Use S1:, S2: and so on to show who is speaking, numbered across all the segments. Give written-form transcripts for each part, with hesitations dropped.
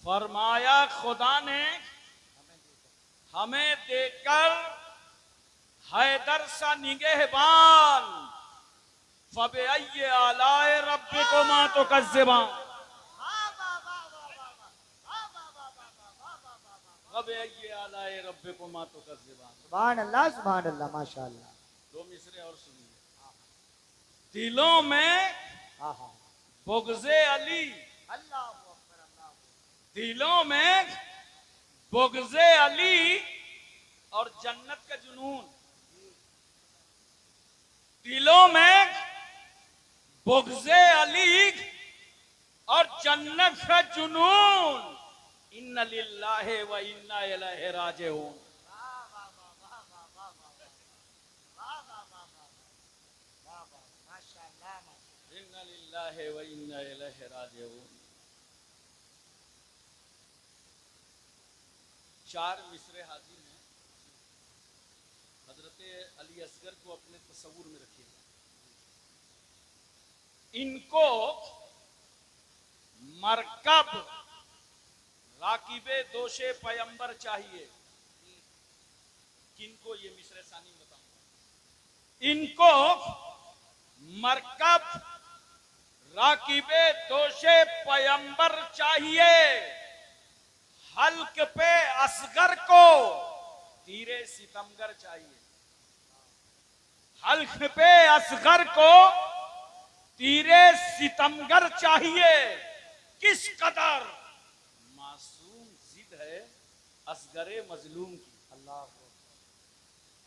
S1: फरमाया खुदा ने हमें देकर हैदर सा निगहबान, फबअय्यि आलाए रब्बिकुमा तुकज़्ज़िबान, फबअय्यि आलाए रब्बिकुमा तुकज़्ज़िबान।
S2: सुभान अल्लाह, माशाअल्लाह।
S1: दो मिसरे और सुनिए। दिलों में बुग़्ज़े अली, दिलों में बुग़्ज़े अली और जन्नत का जुनून। दिलों में बुग़्ज़े अली और जन्नत का जुनून। इन्ना लिल्लाहि व इन्ना इलैहि राजिऊन। इन्ना लिल्लाहि व इन्ना इलैहि राजिऊन। चार मिसरे हाजिर हैं। हजरत अली असगर को अपने तसव्वुर में रखिएगा। इनको मरकब राकिबे दोशे पैगंबर चाहिए। किनको? ये मिसरे सानी बताऊंगा। इनको मरकब राकिबे दोशे पैगंबर चाहिए। हल्क पे असगर को तीरे सितमगर चाहिए। हल्क पे असगर को तीरे सितमगर चाहिए। किस कदर मासूम जिद है असगरे मजलूम की। अल्लाह,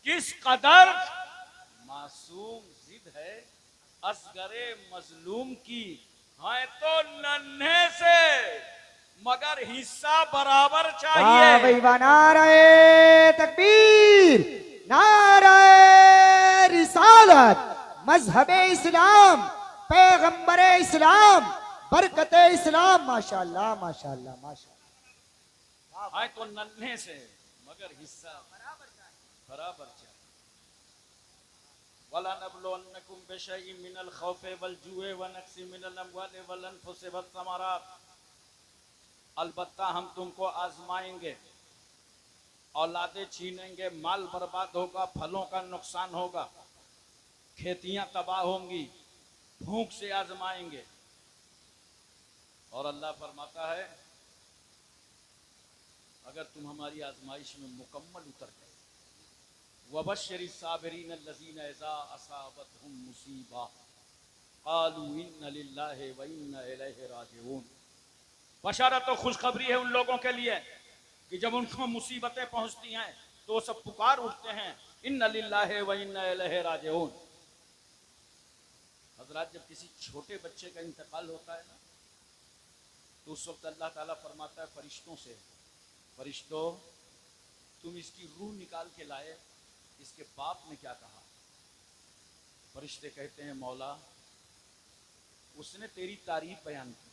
S1: किस कदर मासूम जिद है असगरे मजलूम की। है तो नन्हे से मगर हिस्सा बराबर चाहिए।
S2: भाई नारे तकबीर, नारे रिसालत, मजहबे इस्लाम, पैगंबरे इस्लाम, बरकते इस्लाम। माशाअल्लाह माशाअल्लाह माशाअल्लाह।
S1: है तो नन्हे से मगर हिस्सा बराबर चाहिए। वला नबलुवन्नकुम बिशैइन मिनल खौफि वल जुए व नक्सी मिनल अमवालि वल अनफुसि वस समरात। अलबत्ता हम तुमको आजमाएंगे, औलादे छीनेंगे, माल बर्बाद होगा, फलों का नुकसान होगा, खेतियां तबाह होंगी, भूख से आजमाएंगे। और अल्लाह फरमाता है अगर तुम हमारी आजमाइश में मुकम्मल उतर गए, वबश्शिरि साबिरीन अल्लज़ीना इज़ा असाबतहुम मुसीबा क़ालू इन्ना लिल्लाहि व इन्ना इलैहि राजिऊन। बशारत और खुशखबरी है उन लोगों के लिए कि जब उनको मुसीबतें पहुंचती हैं तो वो सब पुकार उठते हैं, इन्ना लिल्लाहि व इन्ना इलैहि राजिऊन। हज़रात, जब किसी छोटे बच्चे का इंतकाल होता है ना, तो उस वक्त अल्लाह ताला फरमाता है फरिश्तों से, फरिश्तों तुम इसकी रूह निकाल के लाए, इसके बाप ने क्या कहा? फरिश्ते कहते हैं मौला उसने तेरी तारीफ बयान की,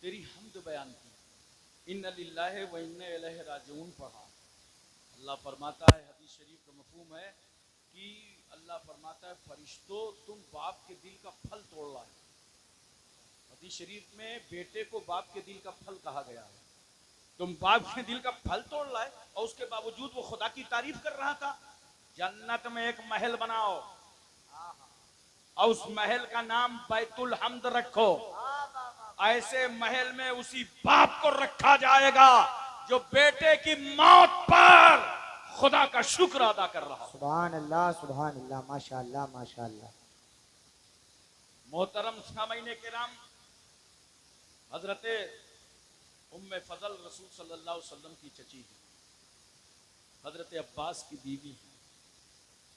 S1: तेरी हम्द बयान की, इन्ना लिल्लाहि व इन्ना इलैहि राजिऊन पढ़ा। अल्लाह फरमाता है, हदीस शरीफ का मफहूम है कि अल्लाह फरमाता है फरिश्तों तुम बाप के दिल का फल तोड़ लाए। हदीस शरीफ में बेटे को बाप के दिल का फल कहा गया है। तुम बाप के दिल का फल तोड़ लाए और उसके बावजूद वो खुदा की तारीफ कर रहा था। जन्नत में एक महल बनाओ और उस महल का नाम बैतुल हम्द रखो। ऐसे महल में उसी बाप को रखा जाएगा जो बेटे की मौत पर खुदा का शुक्र अदा कर रहा।
S2: सुभान अल्लाह माशाअल्लाह माशाअल्लाह।
S1: मोहतरम सामईन किराम, हजरत उम्मे फजल रसूल सल्लल्लाहु अलैहि वसल्लम की चची है, हजरत अब्बास की बीवी है।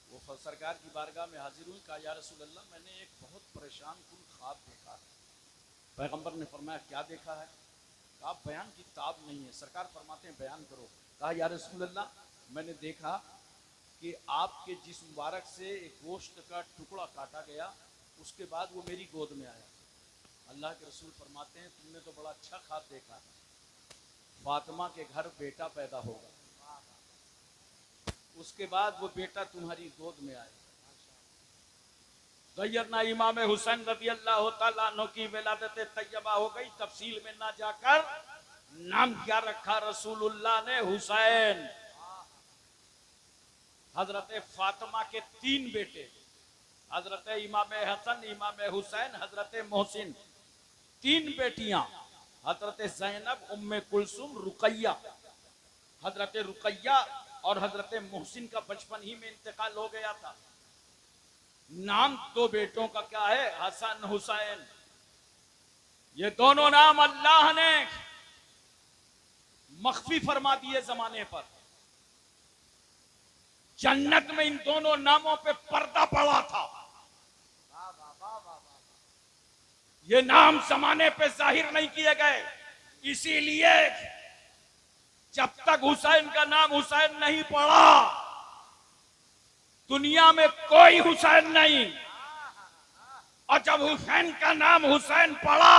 S1: वो सरकार की बारगाह में हाजिर हुई, कहा या रसूल अल्लाह मैंने एक बहुत परेशान कुन ख्वाब देखा है। पैगंबर ने फरमाया क्या देखा है? कहा बयान की ताब नहीं है। सरकार फरमाते हैं बयान करो। कहा या रसूल अल्लाह मैंने देखा कि आपके जिस्म मुबारक से एक गोश्त का टुकड़ा काटा गया, उसके बाद वो मेरी गोद में आया। अल्लाह के रसूल फरमाते हैं तुमने तो बड़ा अच्छा ख्वाब देखा है, फातिमा के घर बेटा पैदा होगा, उसके बाद वो बेटा तुम्हारी गोद में आएगा। सैयदना इमाम हुसैन रज़ी अल्लाह तआला अन्हु की विलादत तैयबा हो गई। तफसील में ना जाकर नाम क्या रखा रसूलुल्लाह ने? हुसैन। हजरत फातिमा के 3 बेटे, हजरत इमाम हसन, इमाम हुसैन, हजरत मोहसिन, 3 बेटियां, हजरत जैनब, उम्मे कुलसुम, रुकैया। हजरत रुकैया और हजरत मोहसिन का बचपन ही में इंतकाल हो गया था। नाम 2 बेटों का क्या है? हसन, हुसैन। ये दोनों नाम अल्लाह ने मख्फी फरमा दिए जमाने पर। जन्नत में इन दोनों नामों पे पर्दा पड़ा था। ये नाम जमाने पे जाहिर नहीं किए गए, इसीलिए जब तक हुसैन का नाम हुसैन नहीं पड़ा, दुनिया में कोई हुसैन नहीं। और जब हुसैन का नाम हुसैन पड़ा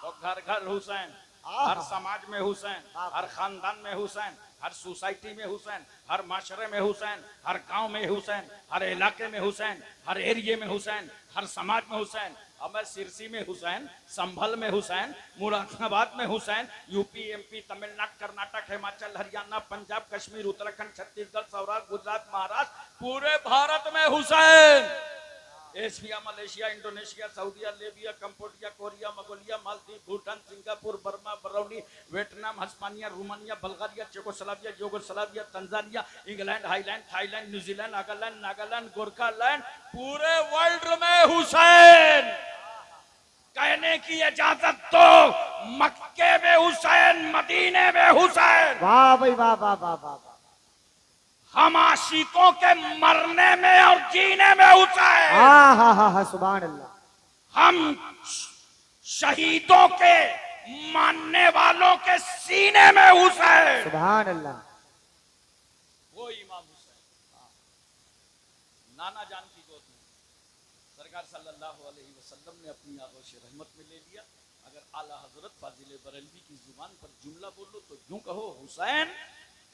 S1: तो घर घर हुसैन, हर समाज में हुसैन, हर खानदान में हुसैन, हर सोसाइटी में हुसैन, हर माशरे में हुसैन, हर गांव में हुसैन, हर इलाके में हुसैन, हर एरिया में हुसैन, हर समाज में हुसैन। अब मैं सिरसी में हुसैन, संभल में हुसैन, मुरादाबाद में हुसैन, यूपी, एमपी, तमिलनाडु, कर्नाटक, हिमाचल, हरियाणा, पंजाब, कश्मीर, उत्तराखंड, छत्तीसगढ़, सौराष्ट्र, गुजरात, महाराष्ट्र, पूरे भारत में हुसैन। एशिया, मलेशिया, इंडोनेशिया, सऊदीया, Libya, Cambodia, Korea, Mongolia, Maldives, Bhutan, Singapore, Burma, Barauni, Vietnam, Hispania, Romania, Bulgaria, Czechoslovakia, Yugoslavia, Tanzania, England, highland, Thailand, New Zealand, Nagaland, Nagaland, Gorkhaland, पूरे वर्ल्ड में हुसैन। कहने की इजाजत दो, मक्के में हुसैन, मदीने में हुसैन।
S2: वाह भाई वाह वाह वाह वाह।
S1: हम आशिकों के मरने में और जीने में हुसैन।
S2: हा सुभान अल्लाह।
S1: हम शहीदों के मानने वालों के सीने में हुसैन।
S2: सुभान अल्लाह।
S1: वो इमाम हुसैन नाना जान की गोद में सरकार सल्लल्लाहु अलैहि वसल्लम ने अपनी आगोश रहमत में ले लिया। अगर आला हजरत फाजिल बरेलवी की जुबान पर जुमला बोलो तो यूं कहो, हुसैन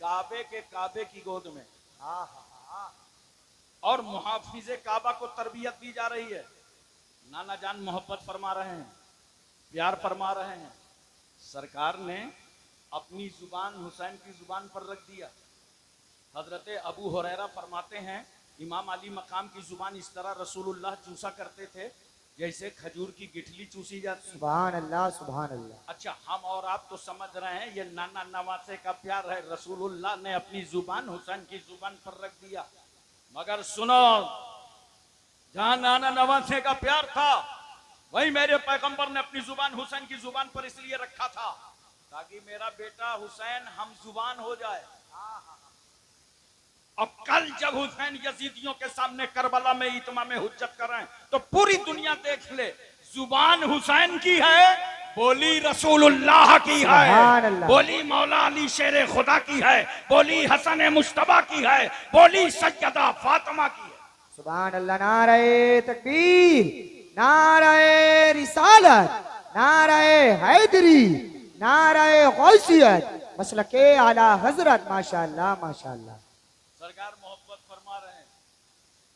S1: काबे के काबे की गोद में। और मुहाफिजे काबा को तरबियत दी जा रही है। नाना जान मोहब्बत फरमा रहे हैं, प्यार फरमा रहे हैं। सरकार ने अपनी जुबान हुसैन की जुबान पर रख दिया। हजरत अबू हुरैरा फरमाते हैं, इमाम अली मकाम की जुबान इस तरह रसूलुल्लाह चूसा करते थे जैसे खजूर की गिठली चूसी जाती।
S2: सुभान अल्लाह सुभान अल्लाह।
S1: अच्छा, हम और आप तो समझ रहे हैं ये नाना नवासे का प्यार है। रसूलुल्लाह ने अपनी जुबान हुसैन की जुबान पर रख दिया। मगर सुनो, जहां नाना नवासे का प्यार था, वही मेरे पैगंबर ने अपनी जुबान हुसैन की जुबान पर इसलिए रखा था ताकि मेरा बेटा हुसैन हम जुबान हो जाए। और कल जब हुसैन यजीदियों के सामने करबला में इत्मा में हुज्जत कर रहे हैं तो पूरी दुनिया देख ले, जुबान हुसैन की है, बोली रसूलुल्लाह की है, बोली मौला अली शेर खुदा की है, बोली हसन मुश्तबा की है, बोली सैयदा फातिमा की है।
S2: सुभान अल्लाह। नारे तकबीर, नारे रिसालत, नारे हैदरी, नारे गौसियत, मसलके आला हजरत। माशाअल्लाह माशाअल्लाह।
S1: सरकार मोहब्बत फरमा रहे हैं।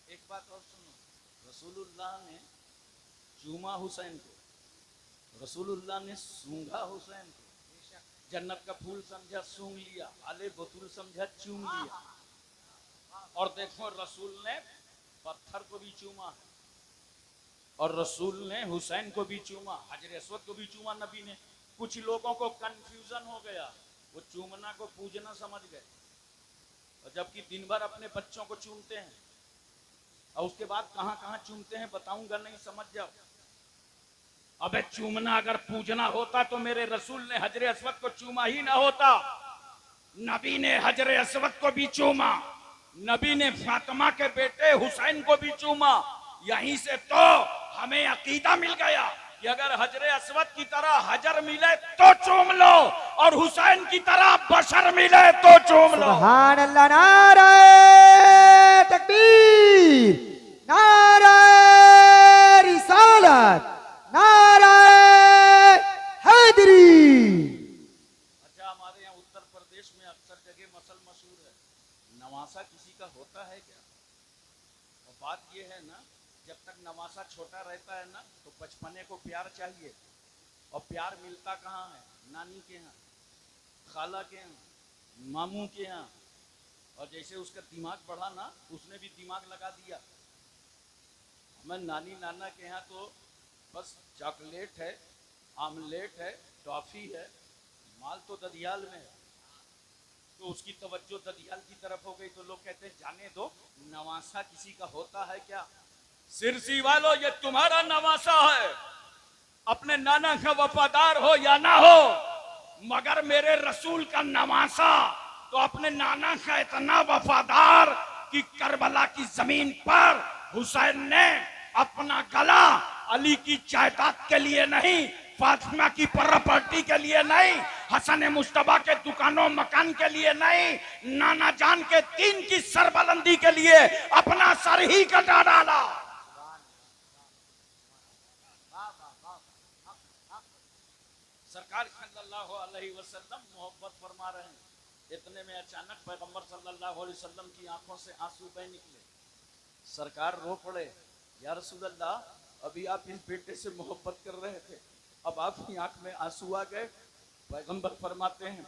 S1: एक बात और सुनो, रसूलुल्लाह ने चूमा हुसैन को, रसूलुल्लाह ने सूंघा हुसैन को। जन्नत का फूल समझा सूंघ लिया, आले बतूल समझा चूम लिया। और देखो रसूल ने पत्थर को भी चूमा और रसूल ने हुसैन को भी चूमा, हजर अस्वद को भी चूमा नबी ने। कुछ लोगों को कंफ्यूजन हो गया, वो चूमना को पूजना समझ गए, और जबकि दिन भर अपने बच्चों को चूमते हैं और उसके बाद कहां कहां चूमते हैं बताऊंगा, नहीं समझ जाओ। अबे चूमना अगर पूजना होता तो मेरे रसूल ने हजर अस्वद को चूमा ही ना होता। नबी ने हजर अस्वद को भी चूमा, नबी ने फातिमा के बेटे हुसैन को भी चूमा। यहीं से तो हमें अकीदा मिल गया कि अगर हजर अस्वद की तरह हजर मिले तो चूम लो और हुसैन की तरह बशर मिले तो चूम लो।
S2: सुभान अल्लाह। नारे तकबीर, नारे रिसालत, नारे हैदरी।
S1: अच्छा, हमारे यहाँ उत्तर प्रदेश में अक्सर जगह मसल मशहूर है, नवासा किसी का होता है क्या? और बात यह है ना, जब तक नवासा छोटा रहता है ना तो बचपने को प्यार चाहिए, और प्यार मिलता कहाँ है? नानी के यहाँ। खाला के यहाँ, मामू के यहाँ, और जैसे उसका दिमाग बढ़ा ना, उसने भी दिमाग लगा दिया। मैं नानी नाना के यहाँ तो बस चॉकलेट है, आमलेट है, टॉफी है, माल तो ददियाल में है। तो उसकी तवज्जो ददियाल की तरफ हो गई तो लोग कहते हैं जाने दो, नवासा किसी का होता है क्या? सिरसी वालों, ये तुम्हारा नवासा है। अपने नाना का वफादार हो या ना हो, मगर मेरे रसूल का नवासा तो अपने नाना का इतना वफादार कि करबला की जमीन पर हुसैन ने अपना गला अली की जायदाद के लिए नहीं, फातिमा की प्रॉपर्टी के लिए नहीं, हसन मुश्तबा के दुकानों मकान के लिए नहीं, नाना जान के दीन की सरबलंदी के लिए अपना सर ही कटा डाला। सरकार सल्लल्लाहु अलैहि वसल्लम मोहब्बत फरमा रहे हैं। इतने में अचानक पैगंबर सल्लल्लाहु अलैहि वसल्लम की आंखों से आंसू बह निकले। सरकार रो पड़े, या रसूल अल्लाह, अभी आप इस बेटे से मोहब्बत कर रहे थे, अब आपकी आंख में आंसू आ गए। पैगंबर फरमाते हैं,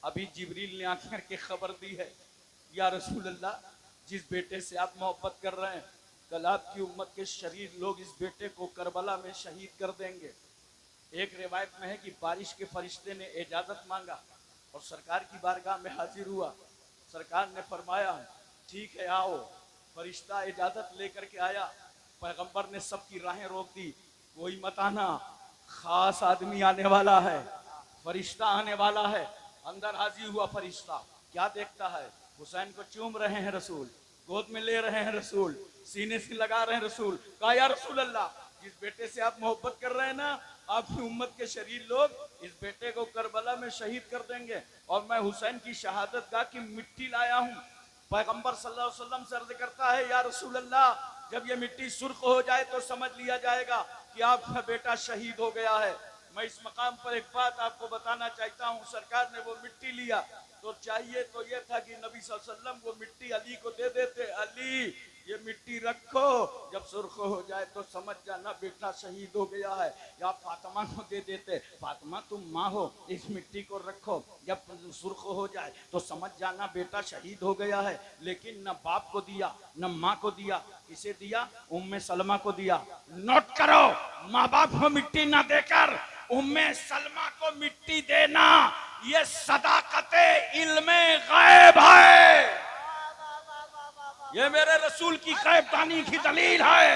S1: अभी जिब्रील ने आंख करके खबर दी है, या रसूल अल्लाह, जिस बेटे से आप मोहब्बत कर रहे हैं, कल आपकी उम्मत के शरीर लोग इस बेटे को करबला में शहीद कर देंगे। एक रिवायत में है कि बारिश के फरिश्ते ने इजाजत मांगा और सरकार की बारगाह में हाजिर हुआ। सरकार ने फरमाया, ठीक है आओ। फरिश्ता इजाजत लेकर के आया। पैगंबर ने सबकी राहें रोक दी, कोई मत आना, खास आदमी आने वाला है, फरिश्ता आने वाला है। अंदर हाजिर हुआ फरिश्ता, क्या देखता है? हुसैन को चूम रहे हैं रसूल, गोद में ले रहे हैं रसूल, सीने से लगा रहे हैं रसूल। कहा, या रसूल अल्लाह, जिस बेटे से आप मोहब्बत कर रहे हैं ना, आपकी उम्मत के शरीर लोग इस बेटे को करबला में शहीद कर देंगे, और मैं हुसैन की शहादत गाह की मिट्टी लाया हूँ। पैगंबर सल्लल्लाहु अलैहि वसल्लम से अर्ज करता है, या रसूल अल्लाह, जब ये मिट्टी सुर्ख हो जाए तो समझ लिया जाएगा कि आपका बेटा शहीद हो गया है। मैं इस मकाम पर एक बात आपको बताना चाहता हूँ। सरकार ने वो मिट्टी लिया तो चाहिए तो ये था कि नबी सल्लल्लाहु अलैहि वसल्लम वो मिट्टी अली को दे देते, अली ये मिट्टी रखो, जब सुर्ख हो जाए तो समझ जाना बेटा शहीद हो गया है। या फातिमा को दे देते, फातिमा तुम माँ हो, इस मिट्टी को रखो, जब सुर्ख हो जाए तो समझ जाना बेटा शहीद हो गया है। लेकिन न बाप को दिया, न माँ को दिया, किसे दिया? उम्मे सलमा को दिया। नोट करो, माँ बाप को मिट्टी ना देकर उम्मे सलमा को मिट्टी देना, ये सदाकते इल्मे गैब है। ये मेरे रसूल की गैबदानी की दलील है।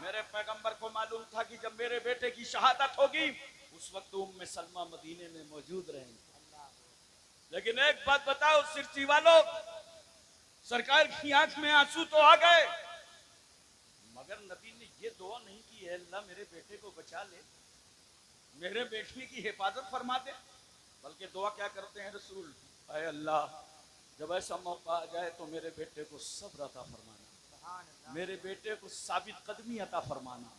S1: मेरे पैगंबर को मालूम था कि जब मेरे बेटे की शहादत होगी उस वक्त उम्मे सलमा मदीने में मौजूद रहेंगे। लेकिन एक बात बताओ सिरसी वालों, सरकार की आंख में आंसू तो आ गए, मगर नबी ने ये दुआ नहीं की है, अल्लाह मेरे बेटे को बचा ले, मेरे बेटे की हिफाजत फरमा दे, बल्कि दुआ क्या करते हैं रसूल, अय अल्लाह, जब ऐसा मौका आ जाए तो मेरे बेटे को सब्र अता फरमाना, मेरे बेटे को साबित कदमी अता फरमाना।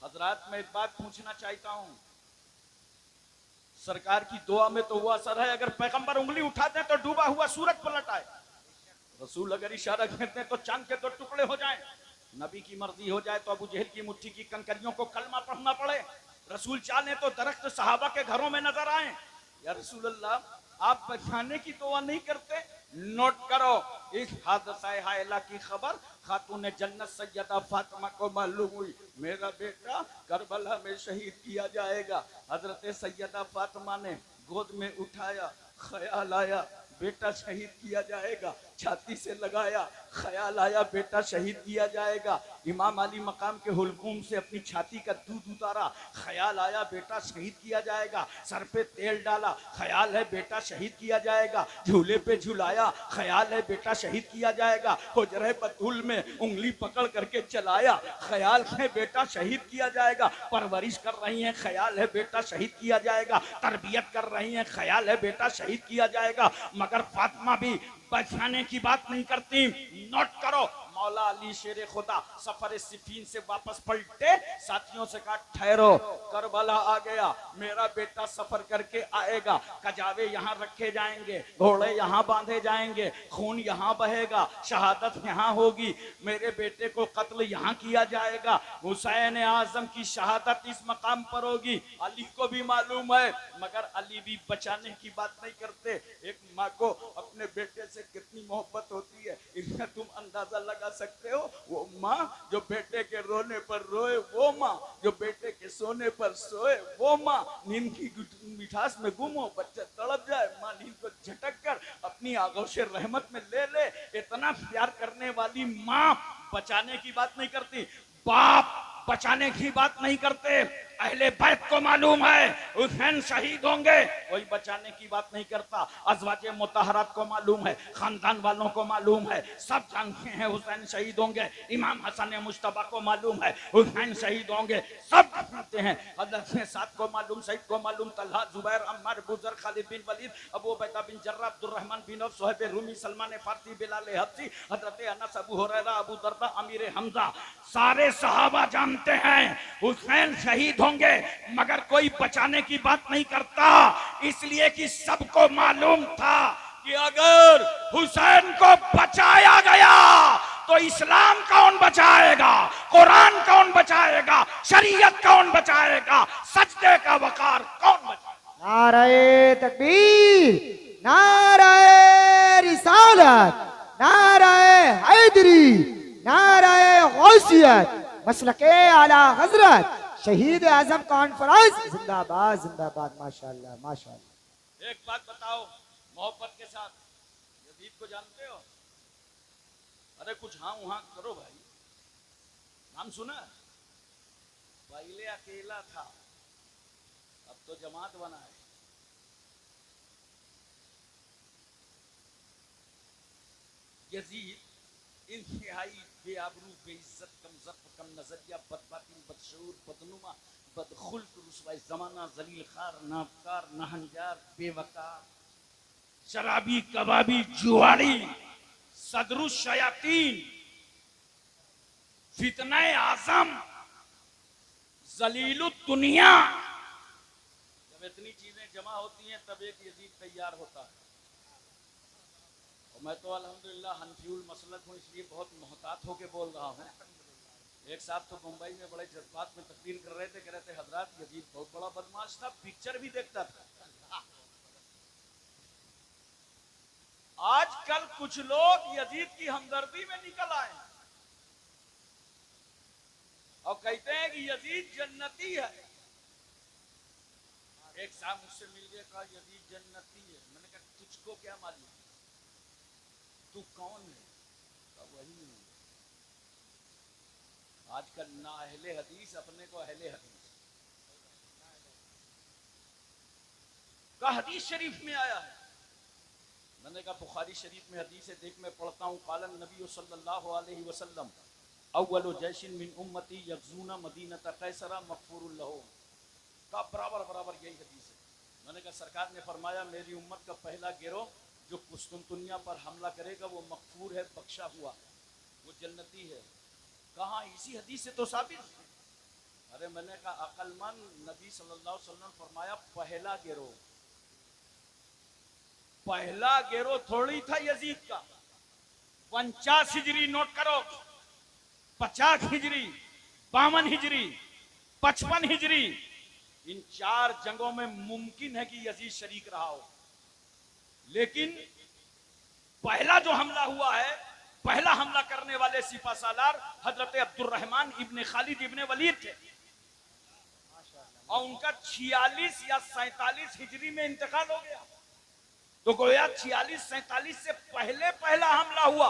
S1: हजरात, मैं एक बात पूछना चाहता हूं, सरकार की दुआ में तो वो असर है, अगर पैगंबर उंगली उठाते तो डूबा हुआ सूरज पलट आए, रसूल अगर इशारा करते तो चांद के दो टुकड़े हो जाएं, नबी की मर्जी हो जाए तो अबू जहल की मुट्ठी की कंकरियों को कलमा पढ़ना पड़े, रसूल चाहे तो दरख्त सहाबा के घरों में नजर आए। या रसूल अल्लाह, आप बचाने की दुआ नहीं करते? नोट करो, इस हादसा हायला की खबर खातून जन्नत सैयदा फातिमा को मालूम हुई, मेरा बेटा करबला में शहीद किया जाएगा। हजरत सैयदा फातिमा ने गोद में उठाया, ख्याल आया बेटा शहीद किया जाएगा, छाती से लगाया, ख्याल आया बेटा शहीद किया जाएगा। इमाम अली मकाम के हुलकूम से अपनी छाती का दूध उतारा, ख्याल आया बेटा शहीद किया जाएगा। सर पे तेल डाला, ख्याल है बेटा शहीद किया जाएगा। झूले पे झुलाया, ख्याल है बेटा शहीद किया जाएगा। हुजरे बतूल में उंगली पकड़ करके चलाया, ख्याल है बेटा शहीद किया जाएगा। परवरिश कर रही हैं, ख्याल है बेटा शहीद किया जाएगा। तरबियत कर रही हैं, ख्याल है बेटा शहीद किया जाएगा। मगर फातिमा भी बचाने की बात नहीं करती। नोट करो, मौला अली शेर खुदा सफर सिफीन से वापस पलटे, साथियों से कहा ठहरो, करबला आ गया, मेरा बेटा सफर करके आएगा, कजावे यहाँ रखे जाएंगे, घोड़े यहाँ बांधे जाएंगे, खून यहाँ बहेगा, शहादत यहाँ होगी, मेरे बेटे को कत्ल यहाँ किया जाएगा, हुसैन आजम की शहादत इस मकाम पर होगी। अली को भी मालूम है, मगर अली भी बचाने की बात नहीं करते। एक माँ को अपने बेटे से कितनी मोहब्बत होती है, इसका तुम अंदाजा लगा सकते हो। वो माँ जो बेटे के रोने पर रोए, वो माँ जो बेटे के सोने पर सोए, वो माँ नींद की मिठास में गुम हो, बच्चा तड़प जाए, माँ नींद को झटक कर अपनी आगोश रहमत में ले ले। इतना प्यार करने वाली माँ बचाने की बात नहीं करती, बाप बचाने की बात नहीं करते। अहले बैत को मालूम है हुसैन शहीद होंगे, कोई बचाने की बात नहीं करता। अज़वाजे मुतहरात को मालूम है, खानदान वालों को मालूम है, सब जानते हैं हुसैन शहीद होंगे। इमाम हसन मुश्तबा को मालूम है हुसैन शहीद होंगे, सब जानते हैं। हज़रत साद को मालूम, सईद को मालूम, तलहा, जुबैर, अम्मार, बुजर, Khalid bin Walid, Abu Ubaidah bin Jarrah, Abdur Rahman bin Auf, Suhaib Rumi, Salman Farsi, Bilal Habshi, Hazrat Anas, Abu Huraira, Abu दरदा, Amir Hamza, सारे सहाबा जानते हैं हुसैन शहीद होंगे, मगर कोई बचाने की बात नहीं करता, इसलिए कि सबको मालूम था कि अगर हुसैन को बचाया गया तो इस्लाम कौन बचाएगा, कुरान कौन बचाएगा, शरीयत कौन बचाएगा, सजदे का वकार कौन बचाएगा।
S2: नारे तकबीर, नारे रिसालत, नारे हैदरी, नारे गौसियत, मसलके आला हजरत शहीद आजम कॉन्फ्रेंस जिंदाबाद जिंदाबाद। माशाअल्लाह माशाअल्लाह।
S1: एक बात बताओ मोहब्बत के साथ, यजीद को जानते हो? अरे कुछ हाँ वहां करो भाई, नाम सुना? पहले अकेला था, अब तो जमात बना है। यजीद इंतहाई बेआबरू, बेइज्जत, कम ज़र्फ़, कम नजरिया, बदबातिन, बदशऊर, बदनुमा, बदखुल्क, रुसवाए ज़माना, ज़लील खार, नाबकार, नहनजार, बेवकार, शराबी, कबाबी, जुआरी, सदरुश शयातीन, फितने आज़म, ज़लीलुद दुनिया। जब इतनी चीजें जमा होती हैं तब एक यजीद तैयार होता है। और मैं तो अल्हम्दुलिल्लाह हनफीउल मसलक हूँ, इसलिए बहुत मोहतात होके बोल रहा हूँ। एक साहब तो मुंबई में बड़े जज्बात में तकरीर कर रहे थे, कह रहे थे हजरत यजीद बहुत बड़ा बदमाश था, पिक्चर भी देखता था। आजकल कुछ लोग यजीद की हमदर्दी में निकल आए और कहते हैं कि यजीद जन्नती है। एक साहब मुझसे मिल गया, कहा यजीद जन्नती है। मैंने कहा तुझको क्या मालूम, तू कौन है? तो वही हूं। आजकल ना अहले हदीस अपने को अहले हदीस का हदीस शरीफ में आया है। मैंने कहा बुखारी शरीफ में हदीस है, देख मैं पढ़ता हूँ। कालन नबी सल्लल्लाहु अलैहि वसल्लम अव्वलु जैशिन मिन उम्मती यगज़ूना मदीनता कैसरा मग़फ़ूरुन लहू का बराबर बराबर यही हदीस है। मैंने कहा सरकार ने फरमाया मेरी उम्मत का पहला गिरोह जो कुस्तुनतुनिया पर हमला करेगा वो मग़फ़ूर है, बख्शा हुआ, वो जन्नती है। कहाँ? इसी हदीस से तो साबित। अरे मैंने कहा अक्लमंद नबी सल्लल्लाहु अलैहि वसल्लम फरमाया पहला गिरोह, पहला गिरोह थोड़ी था यजीद का। 49 हिजरी नोट करो, 50 हिजरी, 52 हिजरी, 55 हिजरी, इन 4 जंगों में मुमकिन है कि यजीद शरीक रहा हो। लेकिन पहला जो हमला हुआ है, पहला हमला करने वाले सिपा सालार हजरत अब्दुर्रहमान इब्ने खालिद इब्ने वलीद थे और उनका 46 या 47 हिजरी में इंतकाल हो गया। तो गोया 46-47 से पहले पहला हमला हुआ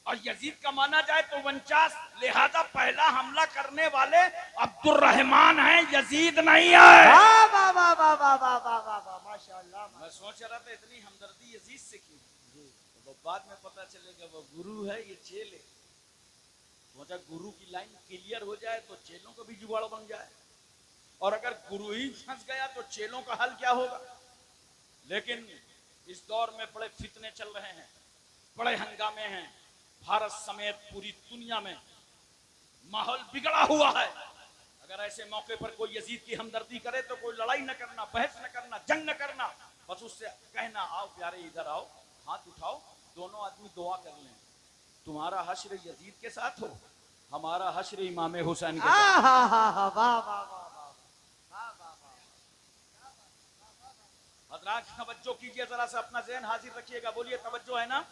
S1: और यजीद का माना जाए तो 49, लिहाजा पहला हमला करने वाले अब्दुर्रहमान हैं, यजीद नहीं है।
S2: वाह वाह वाह वाह वाह वाह वाह वाह वाह माशाअल्लाह।
S1: मैं सोच रहा था इतनी हमदर्दी यजीद से क्यों, तो बाद में पता चलेगा वो गुरु है, ये चेले। सोचा गुरु की लाइन क्लियर हो जाए तो चेलों का भी जुगाड़ बन जाए, और अगर गुरु ही फंस गया तो चेलों का हल क्या होगा। लेकिन इस दौर में बड़े फितने चल रहे हैं, बड़े हंगामे हैं, भारत समेत पूरी दुनिया में माहौल बिगड़ा हुआ है। अगर ऐसे मौके पर कोई यजीद की हमदर्दी करे तो कोई लड़ाई न करना, बहस न करना, जंग न करना, बस उससे कहना आओ प्यारे इधर आओ, हाथ उठाओ, दोनों आदमी दुआ कर लें। तुम्हारा हश्र यजीद के साथ हो, हमारा हश्र इमाम हुसैन के साथ। हजरात तवज्जो कीजिए, जरा सा अपना ज़हन हाजिर रखिएगा, बोलिए तवज्जो है ना।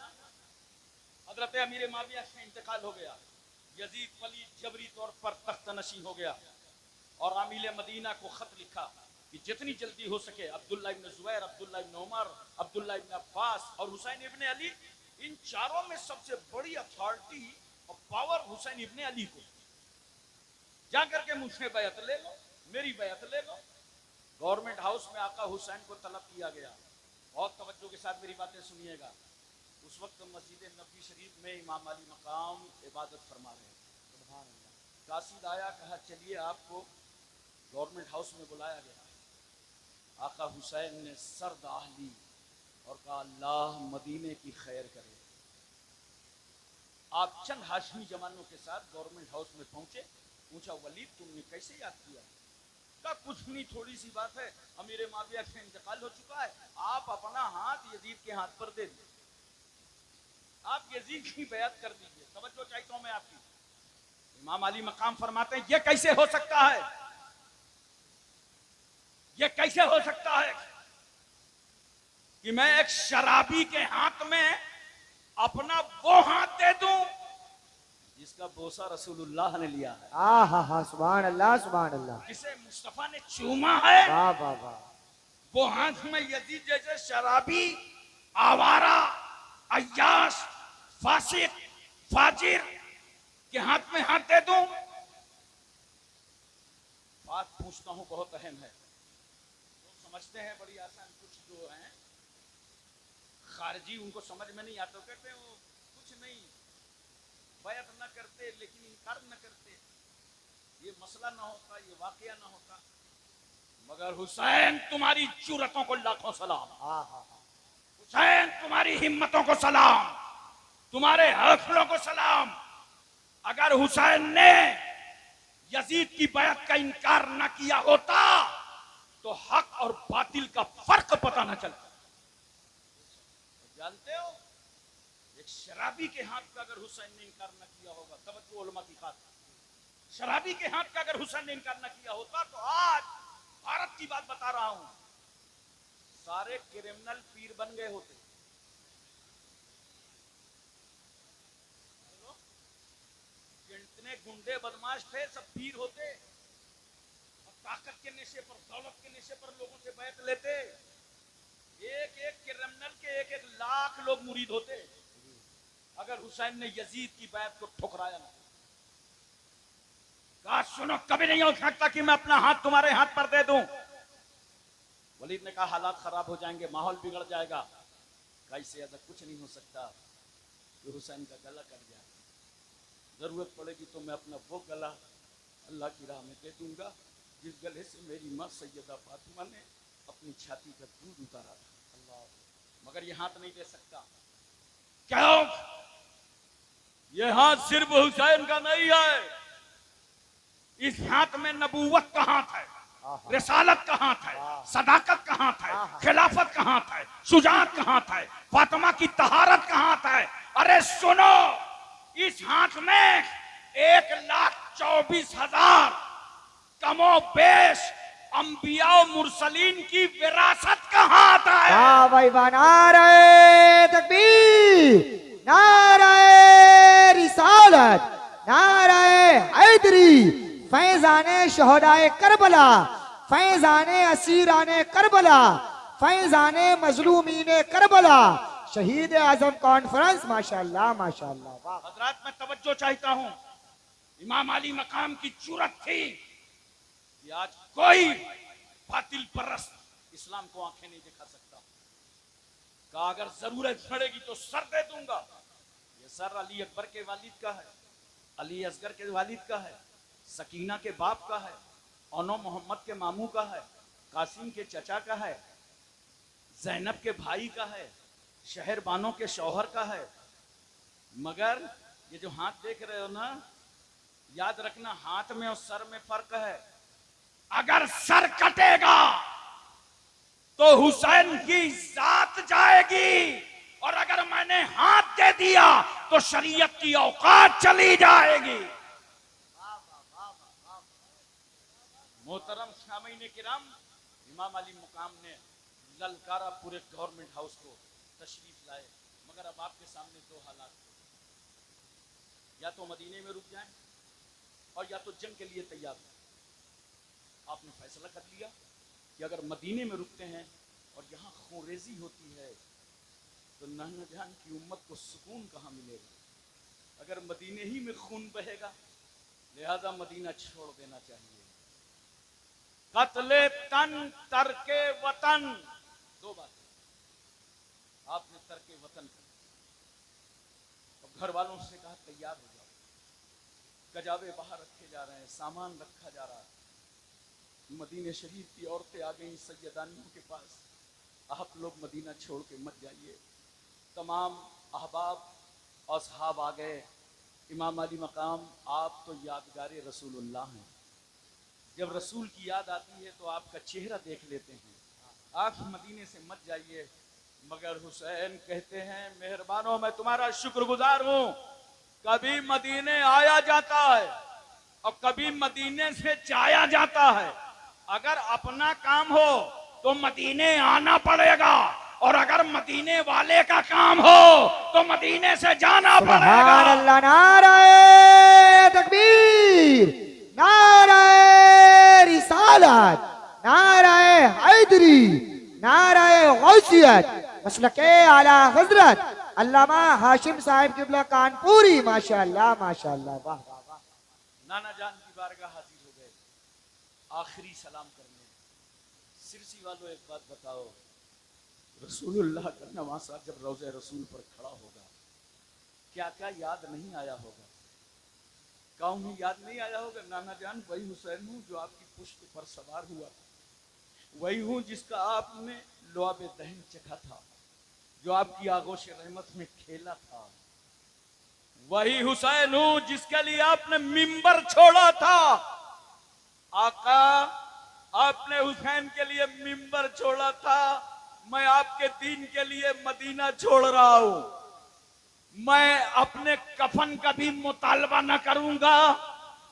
S1: हजरत अमीर माविया का इंतकाल हो गया, यजीद वली जबरी तौर पर तख्त नशी हो गया और आमिल मदीना को खत लिखा कि जितनी जल्दी हो सके अब्दुल्ला इब्न जुबैर, अब्दुल्ला इब्न उमर, अब्दुल्ला इब्न अब्बास और हुसैन इब्न अली, इन चारों में सबसे बड़ी अथॉरिटी और पावर हुसैन इब्न अली को, जाकर के मुझसे बैत ले लो, मेरी बैत ले लो। गवर्नमेंट हाउस में आका हुसैन को तलब किया गया। बहुत तवज्जो के साथ मेरी बातें सुनिएगा। उस वक्त मस्जिद नबी शरीफ में इमाम अली मकाम इबादत फरमा रहे हैं। कासिद आया, कहा चलिए आपको गवर्नमेंट हाउस में बुलाया गया। आका हुसैन ने सर दाह ली और कहा अल्लाह मदीने की खैर करे। आप चंद हाशमी जवानों के साथ गवर्नमेंट हाउस में पहुंचे। पूछा वलीद तुमने कैसे याद किया? का कुछ नहीं, थोड़ी सी बात है, अमीर माविया का इंतकाल हो चुका है, आप अपना हाथ यजीद के हाथ पर दे दीजिए, आप यजीद की बैत कर दीजिए। तवज्जो चाहता हूं मैं आपकी। इमाम अली मकाम फरमाते हैं ये कैसे हो सकता है, ये कैसे हो सकता है कि मैं एक शराबी के हाथ में अपना वो हाथ दे दूं जिसका बोसा रसूलुल्लाह ने लिया है।
S2: सुभान अल्लाह, सुभान अल्लाह।
S1: जिसे मुस्तफा ने चूमा है,
S2: वाह वाह वाह।
S1: वो हाथ में यजीद जैसे शराबी, आवारा, अय्याश, फासिक, फाजिर के हाथ में हाथ दे दूं? बात पूछता हूं, बहुत अहम है। लोग समझते हैं बड़ी आसान, कुछ जो हैं खारजी, उनको समझ में नहीं आता, कहते हैं वो कुछ नहीं, बैत न करते लेकिन इनकार न करते, ये मसला ना होता, ये वाकया ना होता। मगर हुसैन तुम्हारी जुर्रतों को लाखों सलाम, हुसैन तुम्हारी हिम्मतों को सलाम, तुम्हारे हौसलों को सलाम। अगर हुसैन ने यजीद की बैत का इनकार न किया होता तो हक और बातिल का फर्क पता न चलता। जानते हो, एक शराबी के हाथ का अगर हुसैन ने इनकार न किया होगा, तवज्जो उलमा की बात, शराबी के हाथ का अगर हुसैन ने इनकार न किया होता तो आज भारत की बात बता रहा हूं, सारे क्रिमिनल पीर बन गए होते। जितने गुंडे बदमाश थे सब पीर होते और ताकत के नशे पर, दौलत के नशे पर लोगों से बैत लेते। एक एक क्रिमिनल के एक एक लाख लोग मुरीद होते अगर हुसैन ने यजीद की बैत को ठुकराया ना। कहा सुनो, कभी नहीं हो सकता कि मैं अपना हाथ तुम्हारे हाथ पर दे दूं। वलीद ने कहा हालात खराब हो जाएंगे, माहौल बिगड़ जाएगा। कैसे? ऐसा कुछ नहीं हो सकता कि हुसैन का गला कट जाए, जरूरत पड़ेगी तो मैं अपना वो गला अल्लाह की राह में दे दूंगा जिस गले से मेरी मां सैयदा फातिमा ने अपनी छाती का दूध उतारा था। मगर ये हाथ नहीं दे सकता। क्यों? ये हाथ सिर्फ हुसैन का नहीं है, इस हाथ में नबूवत का हाथ है, रिसालत का हाथ है, सदाकत का हाथ है, खिलाफत का हाथ है, शुजाअत का हाथ है, फातिमा की तहारत का हाथ है। अरे सुनो, इस हाथ में 1,24,000 कमो बेश अंबिया और मुरसलीन की विरासत का हाथ है।
S2: वाह भाई वाह, नारे तकबीर, नारे रिसालत, नारे हैदरी, फैजाने शहदाए करबला, फैजाने असीराने करबला, फैजाने मजलूमीने करबला, शहीद आजम कॉन्फ्रेंस। माशाअल्लाह माशाअल्लाह। वाह
S1: हजरात, मैं तवज्जो चाहता हूं। इमाम अली मकाम की जरूरत थी कि आज कोई बातिल परस्त इस्लाम को आंखें नहीं दिखा सकता। कहा अगर जरूरत पड़ेगी तो सर दे दूंगा। ये सर अली अकबर के वालिद का है, अली असगर के वालिद का है, सकीना के बाप का है, ओनो मोहम्मद के मामू का है, कासिम के चचा का है, जैनब के भाई का है, शहर बानो के शौहर का है, मगर ये जो हाथ देख रहे हो ना, याद रखना हाथ में और सर में फर्क है। अगर सर कटेगा तो हुसैन की जात जाएगी, और अगर मैंने हाथ दे दिया तो शरीयत की औकात चली जाएगी। मोहतरम सामीन किराम, इमाम अली मुकाम ने ललकारा पूरे गवर्नमेंट हाउस को, तशरीफ लाए, मगर अब आपके सामने दो हालात, या तो मदीने में रुक जाएं और या तो जंग के लिए तैयार हो। आपने फैसला कर लिया कि अगर मदीने में रुकते हैं और यहाँ खूनरेजी होती है तो नाना जान की उम्मत को सुकून कहाँ मिलेगा। अगर मदीने ही में खून बहेगा, लिहाजा मदीना छोड़ देना चाहिए। कत्ले तन तरके वतन, दो बातें। आपने तरके वतन कर, अब घर वालों से कहा तैयार हो जाओ, गजावे बाहर रखे जा रहे हैं, सामान रखा जा रहा है। मदीने शरीफ की औरतें आ गई सैयदानियों के पास, आप लोग मदीना छोड़ के मत जाइए। तमाम अहबाब और सहाब आ गए। इमाम अली मकाम, आप तो यादगार रसूलुल्लाह हैं, जब रसूल की याद आती है तो आपका चेहरा देख लेते हैं, आप मदीने से मत जाइए। मगर हुसैन कहते हैं, मेहरबानो मैं तुम्हारा शुक्रगुजार हूं, कभी मदीने आया जाता है और कभी मदीने से जाया जाता है। अगर अपना काम हो तो मदीने आना पड़ेगा, और अगर मदीने वाले का काम हो तो मदीने से जाना पड़ेगा।
S2: सुभान अल्लाह, नारे तकबीर, नारे रिसालत, नारे हैदरी, नारे गौसियत, मसलके आला हजरत अल्लामा हाशिम साहिब किबला कानपुरी, माशाअल्लाह माशाअल्लाह, वाह वाह वाह।
S1: नाना जान की बारगाह हाजिर हो गए, आखिरी सलाम करने। सिरसी वालों एक बात बताओ, रसूलुल्लाह का नवासा जब रोज़े रसूल पर खड़ा होगा, क्या क्या याद नहीं आया होगा? गाँव में याद नहीं आया होगा, नाना जान वही हुसैन हूँ जो आपकी पुश्त पर सवार हुआ, वही हूँ जिसका आपने लुआबे दहन चखा था, जो आपकी आगोश रहमत में खेला था, वही हुसैन हूँ जिसके लिए आपने मिंबर छोड़ा था। आका, आपने हुसैन के लिए मिंबर छोड़ा था, मैं आपके दीन के लिए मदीना छोड़ रहा हूं। मैं अपने कफन का भी मुतालबा न करूंगा